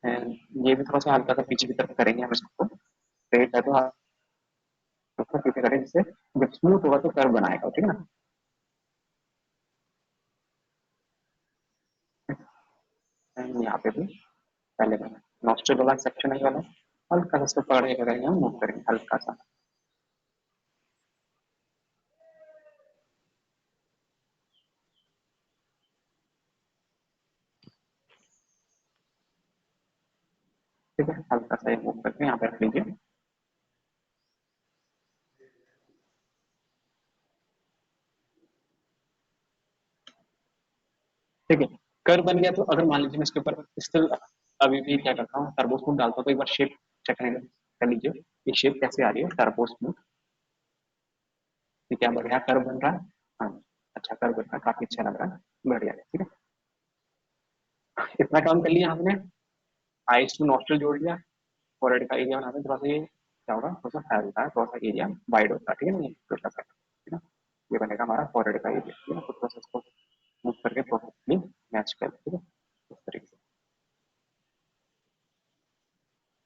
एंड ये भी थोड़ा सा हल्का सा पीछे की तरफ करेंगे हम इसको। स्ट्रेट है तो हल्का पीछे करें, जिससे जब स्मूथ होगा तो कर्व बनाएगा, ठीक है ना। एंड यहाँ पे भी पहले का नॉस्ट्रल वाला सेक्शन है वाला, हल्का सा इसको पकड़ के करेंगे हम, मूव करेंगे हल्का सा, ठीक है, हल्का सा मूव करके यहाँ पे रख लीजिए, ठीक है। कर बन गया तो अगर मान लीजिए मैं इसके ऊपर स्टिल अभी भी क्या करता हूँ, टर्बो स्मूथ डालता हूँ, तो एक बार शेप चेक कर लीजिए ये शेप कैसे आ रही है टर्बो स्मूथ, क्या बढ़िया कर बन रहा है। हाँ, अच्छा कर बन रहा है, काफी अच्छा लग रहा है, बढ़िया, ठीक है। इतना काम कर लिया हमने, आईज टू नॉस्ट्रल जोड़ लिया, फोरहेड का एरिया बनाते हैं, थोड़ा सा ये क्या होगा, थोड़ा सा फैलता है, थोड़ा सा एरिया वाइड होता है, ठीक है ना, छोटा सा, ठीक है। ये बनेगा हमारा फोरहेड का एरिया, ठीक है, तो थोड़ा सा इसको मूव करके परफेक्टली मैच कर, ठीक है, इस तरीके से,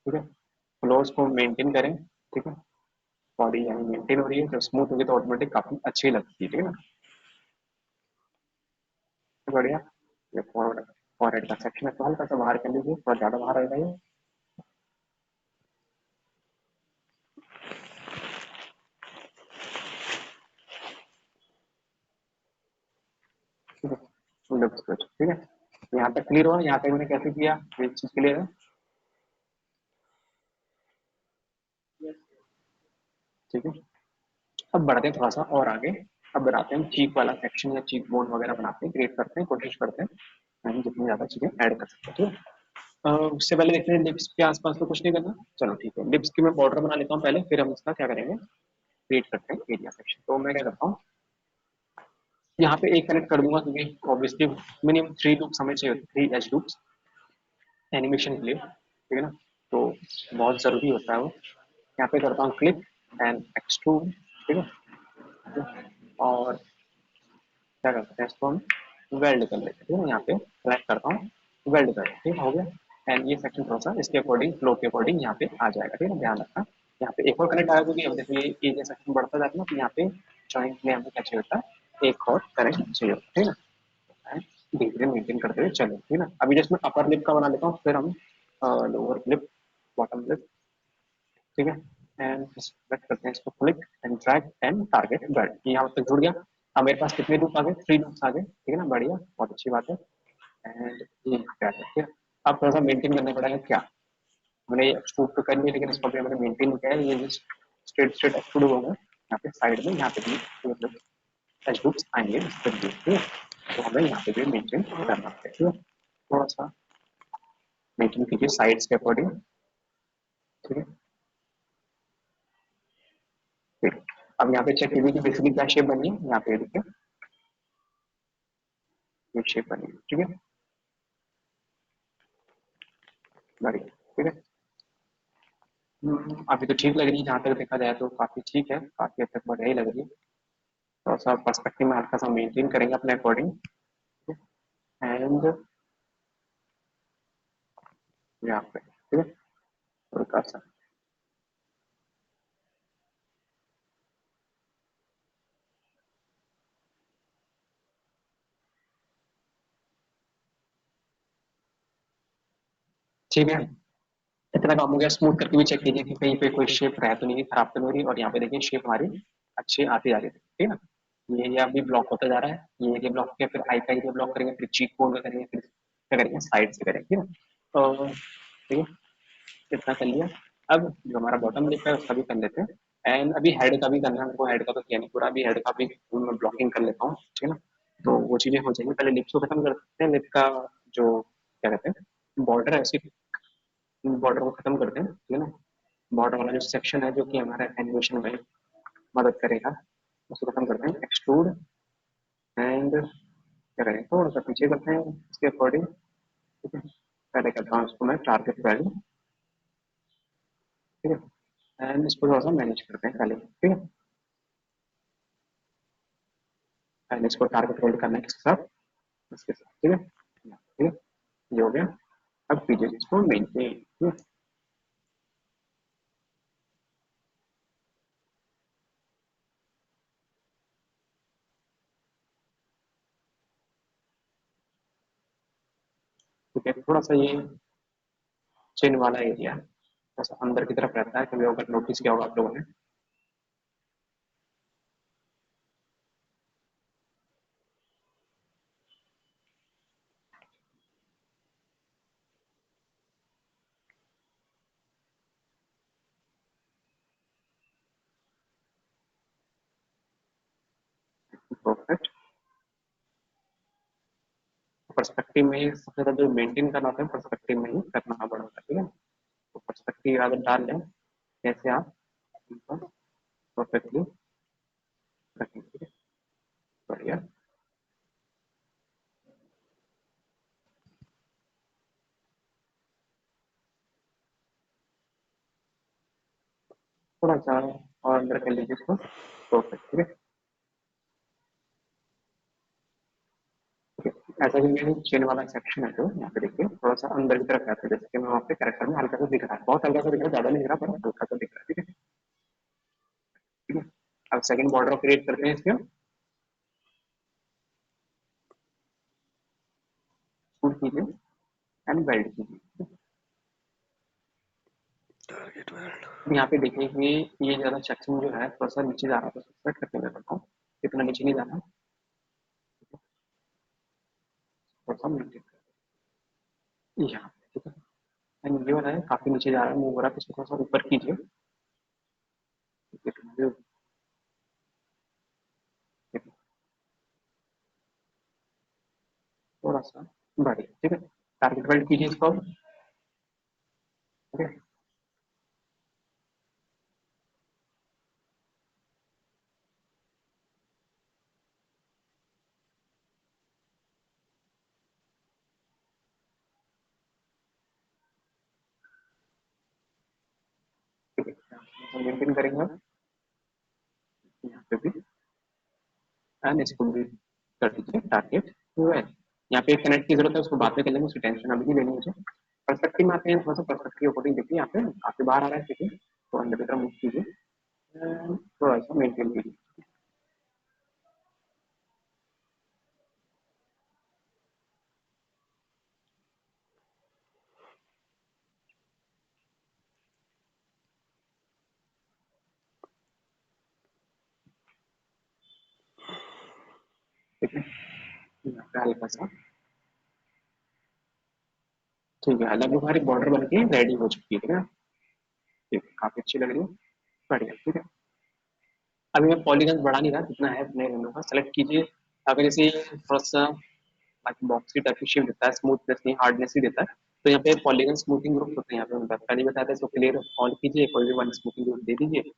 ठीक है। फ्लोर्स को मेंटेन करें, ठीक है, बॉडी यानी मेंटेन हो रही है, जब स्मूथ होगी तो ऑटोमेटिक काफी अच्छी लगती है, ठीक है ना, बढ़िया। ये फॉरवर्ड फॉरवर्ड का सेक्शन है तो हल्का सा बाहर कर लीजिए, थोड़ा ज्यादा बाहर आएगा ये, ठीक है, लेफ्ट स्विच, ठीक है। यहाँ तक क्लियर हुआ, यहाँ तक मैंने कैसे किया, ये चीज क्लियर है। ठीक है। अब बढ़ते हैं थोड़ा सा और आगे। अब बनाते हैं चीक वाला सेक्शन या चीक बोन वगैरह बनाते हैं, क्रिएट करते हैं, कोशिश करते हैं हम जितनी ज्यादा चीजें ऐड कर सकते हैं, ठीक है। उससे पहले देखते हैं लिप्स के आसपास तो कुछ नहीं करना। चलो ठीक है, लिप्स की मैं बॉर्डर बना लेता हूँ पहले, फिर हम इसका क्या करेंगे, क्रिएट करते हैं एरिया सेक्शन। तो मैं क्या करता हूँ, यहाँ पे एक कनेक्ट कर दूंगा क्योंकि ऑब्वियसली मिनिमम 3 लूप्स हमें चाहिए, 3 एज लूप्स एनिमेशन के लिए, ठीक है ना। तो बहुत जरूरी होता है वो। यहाँ पे करता हूँ क्लिक एंड एक्सट्रूड, ठीक है। और क्या करते हैं, इसको हम वेल्ड कर लेते हैं, ठीक है। यहाँ पे सेलेक्ट करता हूँ, वेल्ड कर, ठीक हो गया। एंड ये सेक्शन थोड़ा सा इसके अकॉर्डिंग, फ्लो के अकॉर्डिंग यहाँ पे आ जाएगा, ठीक है, ध्यान रखना। यहाँ पे एक और कनेक्ट आएगा क्योंकि अब देखो ये जो सेक्शन बढ़ता जाता है ना, तो यहाँ पे जॉइंट में हमें क्या चाहिए होता है, एक और कनेक्ट चाहिए होता है, ठीक है ना। धीरे मेंटेन करते हुए चलो, ठीक है ना। अभी जस्ट मैं अपर लिप का बना लेता हूँ, फिर हम लोअर लिप, बॉटम लिप, ठीक है। एंड सेलेक्ट करते हैं इसको, click and drag and target bird, यहाँ तक जुड़ गया। अब मेरे पास कितने लूप आ गए, 3 लूप्स आ गए, ठीक है ना, बढ़िया, बहुत अच्छी बात है। एंड ये क्या है, अब थोड़ा सा मेंटेन करना पड़ेगा क्या, मैंने एक्सट्रूड तो कर लिया लेकिन इसको भी मैंने मेंटेन किया है, ये स्ट्रेट स्ट्रेट एक्सट्रूड होगा यहाँ पे साइड में, यहाँ पे भी मतलब एच लूप्स आएंगे इस तरीके से, ठीक है। तो हमें यहाँ पे भी मेंटेन करना है, ठीक है। थोड़ा सा मेंटेन कीजिए साइड्स के अकॉर्डिंग, ठीक है। ठीक है। अब यहाँ पे चेक कीजिए कि बेसिकली क्या शेप बनी है, यहाँ पे देखिए ये शेप बनी है, ठीक है, बढ़िया, ठीक है। अभी तो ठीक लग रही है, जहाँ तक देखा जाए तो काफी ठीक है, काफी हद तक बढ़िया ही लग रही है। थोड़ा सा पर्सपेक्टिव में हल्का सा मेंटेन करेंगे अपने अकॉर्डिंग, एंड यहाँ पे, ठीक है, हल्का सा, ठीक है। इतना काम हो गया, स्मूथ करके भी चेक कीजिए कि कहीं पे कोई शेप रह तो नहीं, खराब तो नहीं हो रही। और यहाँ पे देखिए शेप हमारी अच्छी आती जा रही है, ठीक है ना। ये अभी ब्लॉक होता जा रहा है, ये एरिया ब्लॉक किया, फिर आई का एरिया ब्लॉक करेंगे, फिर चीक बोन का करेंगे, फिर क्या करेंगे, साइड से करेंगे, ठीक है ना। तो ठीक है, इतना कर लिया। अब जो हमारा बॉटम लिप है उसका भी कर लेते हैं, एंड अभी हेड का भी करना है हमको, हेड का तो किया नहीं पूरा, अभी हेड का भी मैं ब्लॉकिंग कर लेता हूँ, ठीक है ना। तो वो चीजें हो जाएंगी, पहले लिप्स को खत्म करते हैं, लिप का जो क्या कहते हैं बॉर्डर है उसी बॉर्डर को खत्म करते हैं, ठीक है ना। बॉर्डर वाला जो सेक्शन है जो कि हमारा एनिमेशन में मदद करेगा, उसको खत्म करते हैं, एक्सट्रूड एंड क्या करें, थोड़ा सा पीछे करते हैं इसके अकॉर्डिंग, ठीक है। पहले करता हूँ इसको मैं टारगेट वैल्यू, ठीक है। एंड इसको थोड़ा सा मैनेज करते हैं पहले, ठीक है। एंड इसको टारगेट होल्ड करने के साथ, इसके साथ, ठीक है, ठीक है, ये हो गया। अब पीछे इसको मेनटेन, ठीक है। ठीक है, थोड़ा सा ये चिन वाला एरिया थोड़ा सा अंदर की तरफ रहता है, कभी अगर नोटिस किया होगा आप लोगों ने। परफेक्ट। पर्सपेक्टिव में सबसे ज्यादा जो मेंटेन करना होता है पर्सपेक्टिव में ही करना पड़ता है, ठीक है। तो पर्सपेक्टिव अगर डाल लें जैसे आप परफेक्टली रखेंगे, ठीक है, बढ़िया। थोड़ा सा और अंदर कर लीजिए इसको, परफेक्ट, ठीक है, ठीक है। ऐसा कि चेन वाला सेक्शन है जो यहाँ पे देखिए थोड़ा सा अंदर की तरफ रहता है, जैसे कि मैं वहाँ पे कैरेक्टर में हल्का सा दिख रहा है, बहुत हल्का सा दिख रहा है, ज्यादा नहीं दिख रहा पर हल्का सा दिख रहा है, ठीक है, ठीक है। अब सेकंड बॉर्डर क्रिएट करते हैं इसके, शूट कीजिए एंड वेल्ड कीजिए। अब यहाँ पे देखिए कि ये ज्यादा सेक्शन जो है थोड़ा सा नीचे जा रहा है, तो सेट करके मैं बताऊँ इतना नीचे नहीं जाना, थोड़ा सा नीचे यहाँ पे, ठीक है। एंड ये वाला है काफी नीचे जा रहा है, मूव हो रहा है, तो इसको थोड़ा सा ऊपर कीजिए, ये थोड़ा सा बढ़िया, ठीक है। टारगेट वेल्ड कीजिए इसको अब, ठीक है। ठीक है, मेंटेन करेंगे अब यहाँ पे भी, एंड इसको भी कर दीजिए टारगेट वेल। यहाँ पे एक कनेक्ट की जरूरत है, उसको बाद में कर लेंगे, उसकी टेंशन अभी नहीं लेनी मुझे। पर्सपेक्टिव में आते हैं, थोड़ा सा पर्सपेक्टिव के अकॉर्डिंग देखिए, यहाँ पे काफी बाहर आ रहा है, ठीक है, तो अंदर की तरफ मूव कीजिए, थोड़ा सा मेंटेन कीजिए। ठीक है, यहाँ पे हल्का सा, ठीक है, अलग हमारी बॉर्डर बन के रेडी हो चुकी है, ठीक है। ठीक है, काफी अच्छी लग रही है, बढ़िया, ठीक है। अभी मैं पॉलीगन बढ़ा नहीं रहा, जितना है अपने रेंडो का सेलेक्ट कीजिए। अगर जैसे थोड़ा सा बाकी बॉक्सी टाइप की शेप देता है, स्मूथनेस नहीं हार्डनेस ही देता है, तो यहाँ पे पॉलीगन स्मूथिंग ग्रुप होते हैं, यहाँ पे मैं पहले बताया था, इसको क्लियर ऑन कीजिए, कोई भी वन स्मूथिंग ग्रुप दे दीजिए,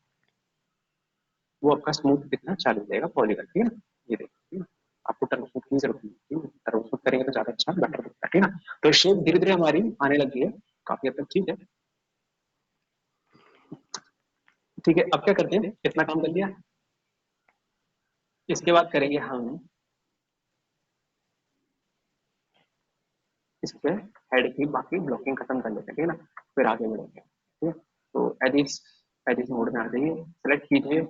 वो आपका स्मूथ दिखना चालू हो जाएगा पॉलीगन, ठीक है ना। ये देखिए, आपको टर्न शूट की जरूरत नहीं, ठीक है, टर्न शूट करेंगे तो ज्यादा अच्छा बेटर दिखता है, ठीक है ना। तो शेप धीरे धीरे हमारी आने लगी है, काफी हद तक ठीक है। ठीक है, अब क्या करते हैं, इतना काम कर लिया, इसके बाद करेंगे हम इस पे हेड की बाकी ब्लॉकिंग खत्म कर लेते हैं, ठीक है ना, फिर आगे बढ़ेंगे, ठीक है। तो एडिस एडिस मोड में आ जाइए, सेलेक्ट कीजिए,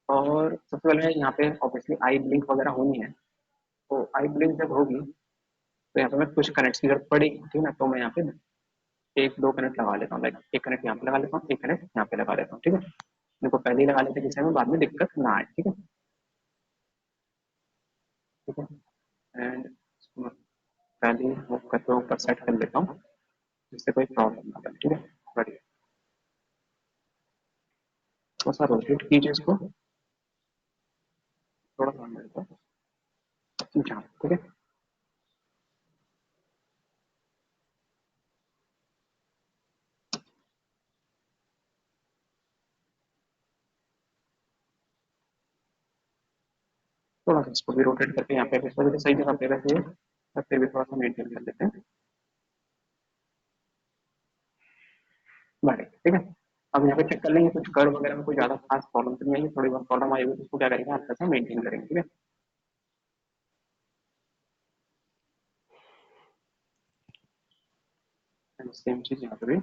और सबसे पहले यहाँ पे ऑब्वियसली आई ब्लिंक वगैरह होनी है, तो आई ब्लिंक जब होगी तो यहाँ पे मैं कुछ कनेक्ट की जरूरत पड़ेगी, ठीक है ना, तो मैं यहाँ पे एक दो कनेक्ट लगा लेता हूँ, लाइक एक कनेक्ट यहाँ पे लगा लेता हूँ, एक कनेक्ट यहाँ पे लगा लेता हूँ, ठीक है। देखो पहले ही लगा लेते हैं, जिससे हमें बाद में दिक्कत ना आए, ठीक है, ठीक है। एंड पहले वो करके ऊपर सेट कर लेता हूँ, जिससे कोई प्रॉब्लम ना बने, ठीक है, बढ़िया। थोड़ा सा रोटेट कीजिए इसको, थोड़ा सा मेरे को जहाँ, ठीक है। थोड़ा सा इसको भी रोटेट करके यहाँ पे इस वजह से सही जगह पे रखिए, और फिर भी थोड़ा सा मेंटेन कर लेते हैं, बढ़िया, ठीक है। अब यहाँ पे चेक कर लेंगे कुछ कर्व वगैरह में कोई ज्यादा खास प्रॉब्लम तो नहीं है, थोड़ी बहुत प्रॉब्लम आई होगी तो उसको क्या करेंगे, हल्का सा मेंटेन करेंगे, ठीक है। सेम चीज यहाँ पे भी,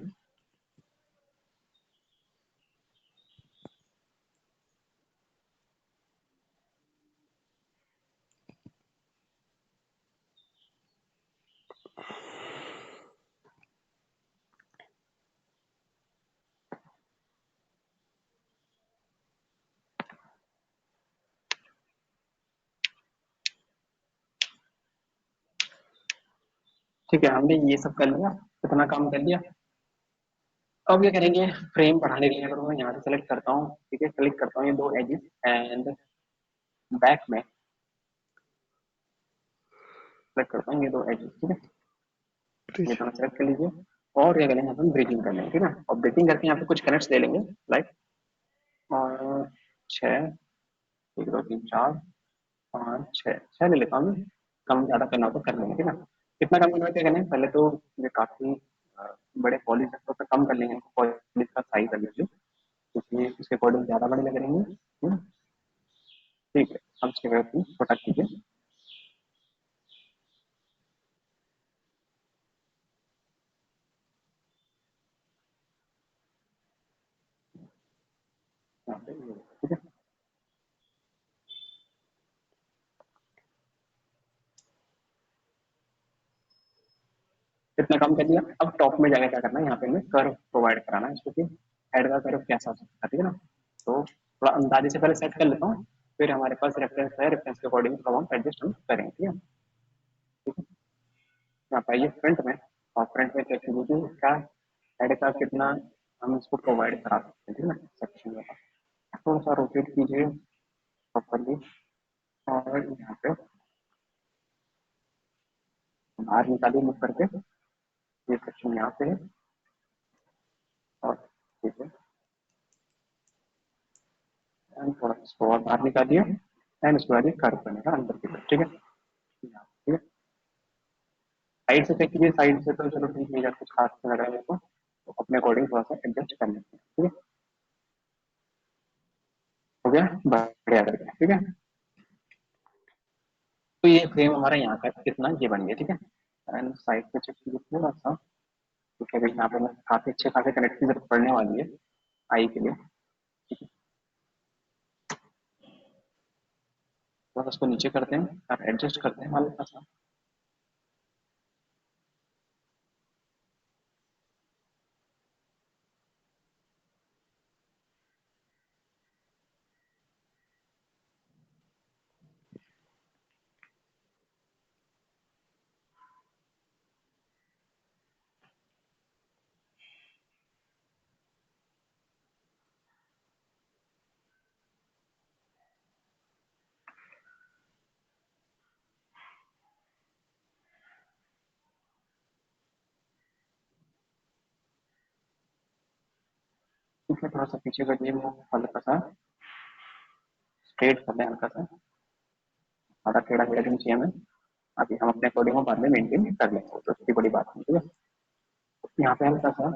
ठीक है, हमने ये सब कर लिया, इतना काम कर लिया। अब क्या करेंगे, फ्रेम बढ़ाने के लिए अगर मैं यहाँ से सेलेक्ट करता हूँ, ठीक है, सेलेक्ट करता हूँ ये दो एजेस, एंड बैक में सेलेक्ट करता हूँ ये दो एजेस, ठीक है, ये दोनों सेलेक्ट कर लीजिए। और क्या करेंगे, हम ब्रेकिंग कर लेंगे, ठीक है, और ब्रेकिंग करके यहाँ पे कुछ कनेक्ट ले लेंगे, लाइक छः, एक दो तीन चार पाँच छः, छः ले लेता हूँ मैं। कम ज्यादा करना हो तो कर लेंगे, ठीक है ना। कितना कम करना है, क्या करना है, पहले तो ये काफी बड़े पॉलिश है, तो कम कर लेंगे पॉलिश का साइज अभी से, क्योंकि उसके अकॉर्डिंग ज्यादा बड़े लग रहेंगे, ठीक है। अब इसके बाद छोटा कीजिए, यहाँ पे ठीक है, इतना कम कर दिया। अब टॉप में जाकर क्या करना है, यहाँ पे हमें कर्व प्रोवाइड कराना है इसको, कि हेड का कर्व कैसा हो सकता है, ठीक है ना। तो थोड़ा अंदाजे से पहले सेट कर लेता हूँ, फिर हमारे पास रेफरेंस है, रेफरेंस के अकॉर्डिंग थोड़ा हम एडजस्ट हम करेंगे, ठीक है। ठीक है, यहाँ पे आइए फ्रंट में, और फ्रंट में चेक कीजिए क्या हेड का कितना हम इसको प्रोवाइड करा सकते हैं, ठीक है ना, सेक्शन में। थोड़ा सा रोटेट कीजिए प्रॉपरली, और यहाँ पे बाहर निकालिए मुख करके, ये सेक्शन यहाँ पे है, और ठीक है, एंड थोड़ा सा इसको और बाहर निकालिए, एंड इसके बाद ये कर्व बनेगा अंदर की तरफ, ठीक है। ठीक है, साइड से चेक कीजिए, साइड से तो चलो ठीक है, कुछ खास लग रहा है मेरे को, तो अपने अकॉर्डिंग थोड़ा सा एडजस्ट कर लेते हैं, ठीक है। हो गया, बढ़िया लग गया, ठीक है। तो ये फ्रेम हमारा यहाँ का कितना ये बन गया, ठीक है। एंड साइड पे चेक कीजिए थोड़ा सा, क्योंकि अभी यहाँ पे मैं काफी अच्छे खासे कनेक्ट की जरूरत पड़ने वाली है आई के लिए, ठीक है। तो उसको नीचे करते हैं और एडजस्ट करते हैं हल्का सा। इसमें थोड़ा सा पीछे कर दिए, वो हल्का सा स्ट्रेट कर दें, हल्का सा, ज़्यादा टेढ़ा मेढ़ा नहीं चाहिए हमें। अभी हम अपने अकॉर्डिंग बाद में मेंटेन कर लेंगे, तो इतनी बड़ी बात नहीं, ठीक है। यहाँ पे हल्का सा,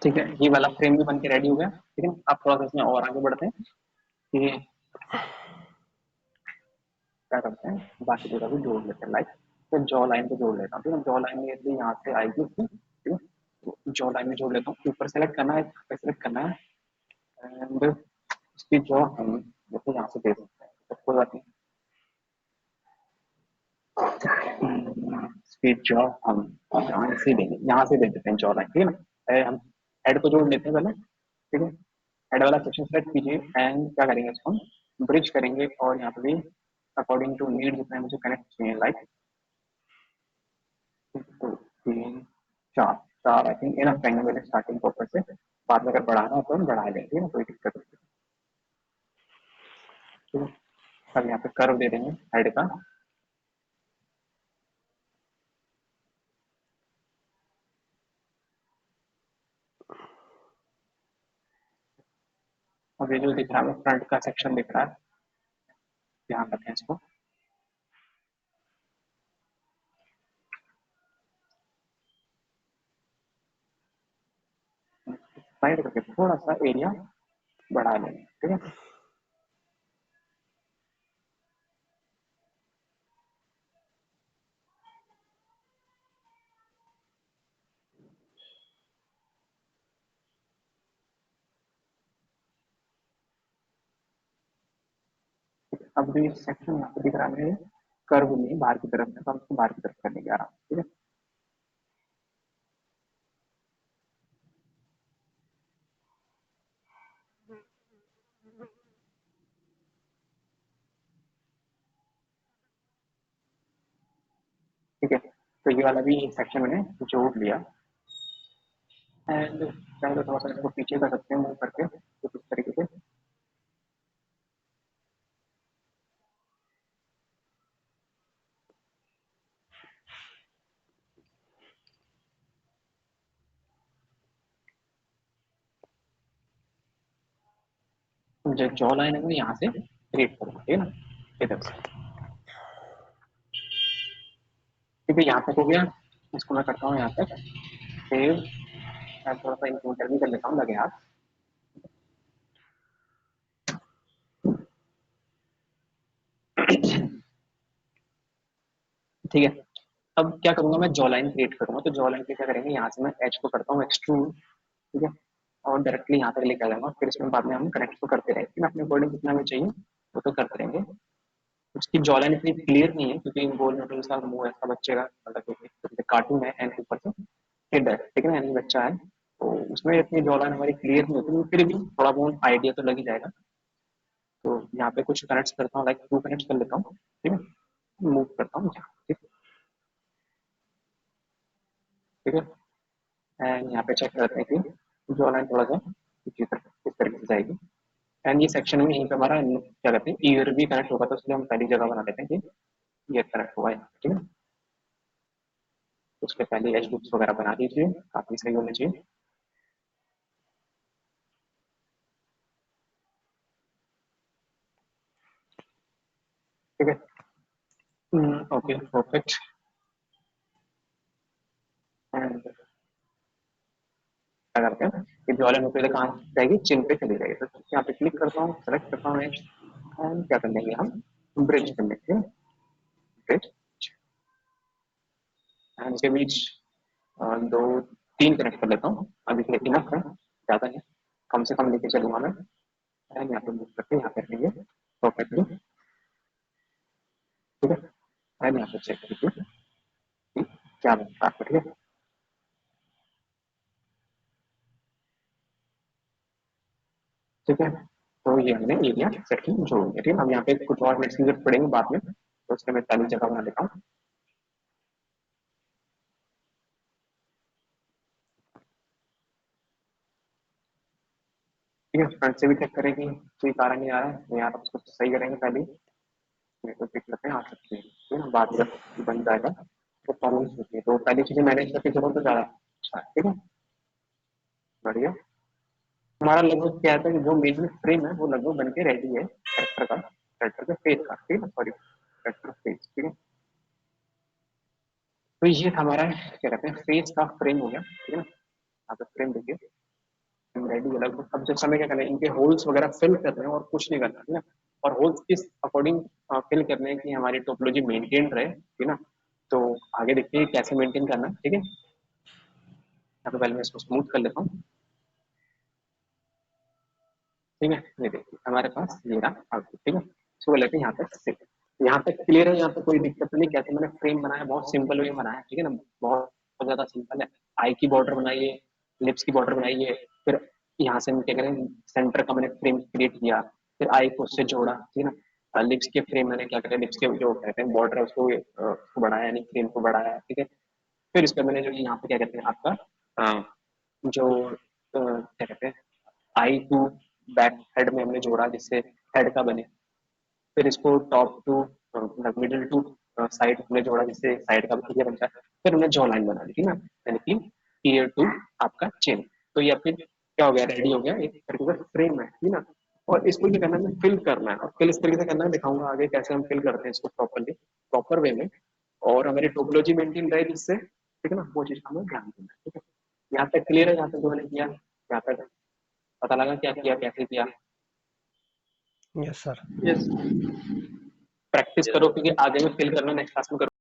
ठीक है, ये वाला फ्रेम भी बन के रेडी हो गया, ठीक है। अब थोड़ा सा इसमें और आगे बढ़ते हैं कि क्या करते हैं, बाकी जगह भी जोड़ लेते हैं, लाइक तो जॉ लाइन को जोड़ लेता हूँ, ठीक है। जॉ लाइन में यहाँ से आएगी इसकी, ठीक है। तो जॉ लाइन में जोड़ लेता हूँ, ऊपर सेलेक्ट करना है, सेलेक्ट करना है, एंड इसकी जॉ हम जैसे यहाँ से दे सकते हैं, तो कोई बात नहीं। इसकी जॉ हम यहाँ से देंगे, यहाँ से दे देते हैं जॉ लाइन, ठीक है ना। हम हेड को जोड़ लेते हैं पहले, ठीक है। हेड वाला सेक्शन सेलेक्ट कीजिए, एंड क्या करेंगे, इसको हम ब्रिज करेंगे, और यहाँ पे भी अकॉर्डिंग टू नीड जितना मुझे कनेक्ट चाहिए, लाइक 2 3 4, चार आई थिंक इनफ रहेंगे मेरे स्टार्टिंग पर्पज से। बाद में अगर बढ़ाना हो तो हम बढ़ा लेंगे, ना कोई दिक्कत नहीं, ठीक है। अब यहाँ पे कर्व दे देंगे हेड का, और ये जो दिख रहा है फ्रंट का सेक्शन दिख रहा है, ध्यान रखें इसको। साइड करके थोड़ा सा एरिया बढ़ा लेंगे, ठीक है। अब भी सेक्शन यहाँ पे दिख रहा है, कर्व नहीं बाहर की तरफ है, तो हम उसको बाहर की तरफ करने जा रहा हूँ, ठीक है। ठीक है, तो ये वाला भी सेक्शन मैंने जोड़ लिया, एंड चाहे तो थोड़ा सा इसको पीछे कर सकते हैं मूव करके, तो इस तरीके से। जो जॉ लाइन है वो यहाँ से क्रिएट करूँगा, ठीक है ना, इधर से, ठीक है। यहाँ तक हो गया, इसको मैं करता हूँ यहाँ तक सेव, मैं थोड़ा सा इंटर भी कर लेता हूँ लगे हाथ, ठीक है। अब क्या करूंगा, मैं जॉ लाइन क्रिएट करूंगा, तो जॉ लाइन पे क्या करेंगे, यहाँ से मैं एच को करता हूँ एक्सट्रूड, ठीक है, और डायरेक्टली यहाँ तक लेकर आ जाऊंगा, फिर इसमें बाद में हम कनेक्ट तो करते रहेंगे, लेकिन अपने अकॉर्डिंग जितना हमें चाहिए वो तो करते रहेंगे। उसकी जॉ लाइन इतनी क्लियर नहीं है, क्योंकि गोल नोटल सा मुंह ऐसा बच्चे का, मतलब कार्टून है, एंड ऊपर से हेड है, ठीक है ना, यानी बच्चा है, तो उसमें इतनी जॉ लाइन हमारी क्लियर नहीं होती, फिर भी थोड़ा बहुत आइडिया तो लग ही जाएगा। तो यहाँ पे कुछ कनेक्ट करता हूँ, लाइक 2 कनेक्ट कर लेता हूँ, ठीक है, मूव करता हूँ यहाँ, ठीक है। एंड यहाँ पे चेक करते हैं कि जॉ लाइन थोड़ा सा इस तरीके से जाएगी। एंड ये सेक्शन में यहीं पे हमारा क्या कहते हैं ईयर भी कनेक्ट होगा, तो इसलिए हम पहली जगह बना देते हैं कि ईयर कनेक्ट होगा यहाँ, ठीक है। उसके पहले एज लूप्स वगैरह बना दीजिए, काफी सही होना चाहिए, ठीक है। Okay perfect. एंड क्या करते हैं कि जो वाले पहले कहाँ जाएगी, चिन्ह पे चली जाएगी, तो यहाँ पे क्लिक करता हूँ, सेलेक्ट करता हूँ एंड क्या कर लेंगे हम, ब्रिज कर लेंगे, ब्रिज। एंड इसके बीच दो तीन कनेक्ट कर लेता हूँ, अभी के लिए इनफ है, ज्यादा नहीं, कम से कम लेके चलूंगा मैं। एंड यहाँ पे मूव करके यहाँ कर लेंगे परफेक्टली, ठीक है। एंड यहाँ पे चेक कीजिए कि क्या बनता है, ठीक है, ठीक है। तो ये हमने एरिया सेटिंग जो है, ठीक है। हम यहाँ पे कुछ और नेक्स्ट जरूरत पड़ेंगे बाद में, तो उसके मैं पहली जगह बना लेता हूँ, ठीक है। फ्रंट से भी चेक करेंगे, कोई कारण नहीं आ रहा है, तो यहाँ उसको सही करेंगे पहले, मेरे को देख लेते हैं आ सकते हैं, ठीक है। बाद में बन जाएगा तो प्रॉब्लम होती है, तो पहली चीजें मैनेज करके चलो तो ज्यादा अच्छा है, ठीक है, बढ़िया। हमारा लगभग क्या है कि जो मेन फ्रेम है वो लगभग बन के रेडी है, कैरेक्टर का फेस का, ठीक है, सॉरी कैरेक्टर फेस, ठीक है। तो ये था हमारा क्या कहते हैं फेस का फ्रेम हो गया, ठीक है ना। यहाँ पे फ्रेम देखिए रेडी है लगभग। अब जब समय क्या करना है, इनके होल्स वगैरह फिल करने हैं और कुछ नहीं करना, ठीक है। और होल्स किस अकॉर्डिंग फिल करने हैं कि हमारी टोपोलॉजी मेंटेन रहे, ठीक है ना। तो आगे देखते हैं कैसे मेंटेन करना है, ठीक है। यहाँ पे पहले मैं इसको स्मूथ कर लेता हूँ, ठीक है। ये देखिए हमारे पास ये रहा आउटपुट, ठीक है। इसको लेते हैं यहाँ तक सेव, यहाँ तक क्लियर है, यहाँ पे कोई दिक्कत नहीं। कैसे मैंने फ्रेम बनाया, बहुत सिंपल वे बनाया, ठीक है ना, बहुत ज्यादा सिंपल है। आई की बॉर्डर बनाइए, लिप्स की बॉर्डर बनाइए, फिर यहाँ से क्या करें, सेंटर का मैंने फ्रेम क्रिएट किया, फिर आई को उससे जोड़ा, ठीक है ना। लिप्स के फ्रेम मैंने क्या करें, लिप्स के जो कहते हैं बॉर्डर है उसको बढ़ाया, यानी फ्रेम को बढ़ाया, ठीक है। फिर इसका मैंने जो यहाँ पे क्या कहते हैं आपका जो क्या कहते हैं आई टू बैक हेड में हमने जोड़ा, जिससे हेड का बने। फिर इसको टॉप टू मतलब मिडिल टू साइड हमने जोड़ा, जिससे साइड का भी बनता है। फिर हमने जॉ लाइन बना दी, ठीक है, यानी कि ईयर टू आपका चेन। तो ये फिर क्या हो गया, रेडी हो गया, एक तरीके का फ्रेम है, ठीक है ना। और इसको क्या करना है, फिल करना है, और फिल इस तरीके से करना है, दिखाऊंगा आगे कैसे हम फिल करते हैं इसको प्रॉपरली, प्रॉपर वे में, और हमारी टोपोलॉजी मेंटेन रहे जिससे, ठीक है ना, वो चीज हमें ध्यान देना है, ठीक है। यहाँ तक क्लियर है, यहाँ तक जो मैंने किया, यहाँ तक पता लगा क्या किया, कैसे किया। Yes sir. यस, प्रैक्टिस करो, क्योंकि आगे में फिल करना नेक्स्ट क्लास में करो।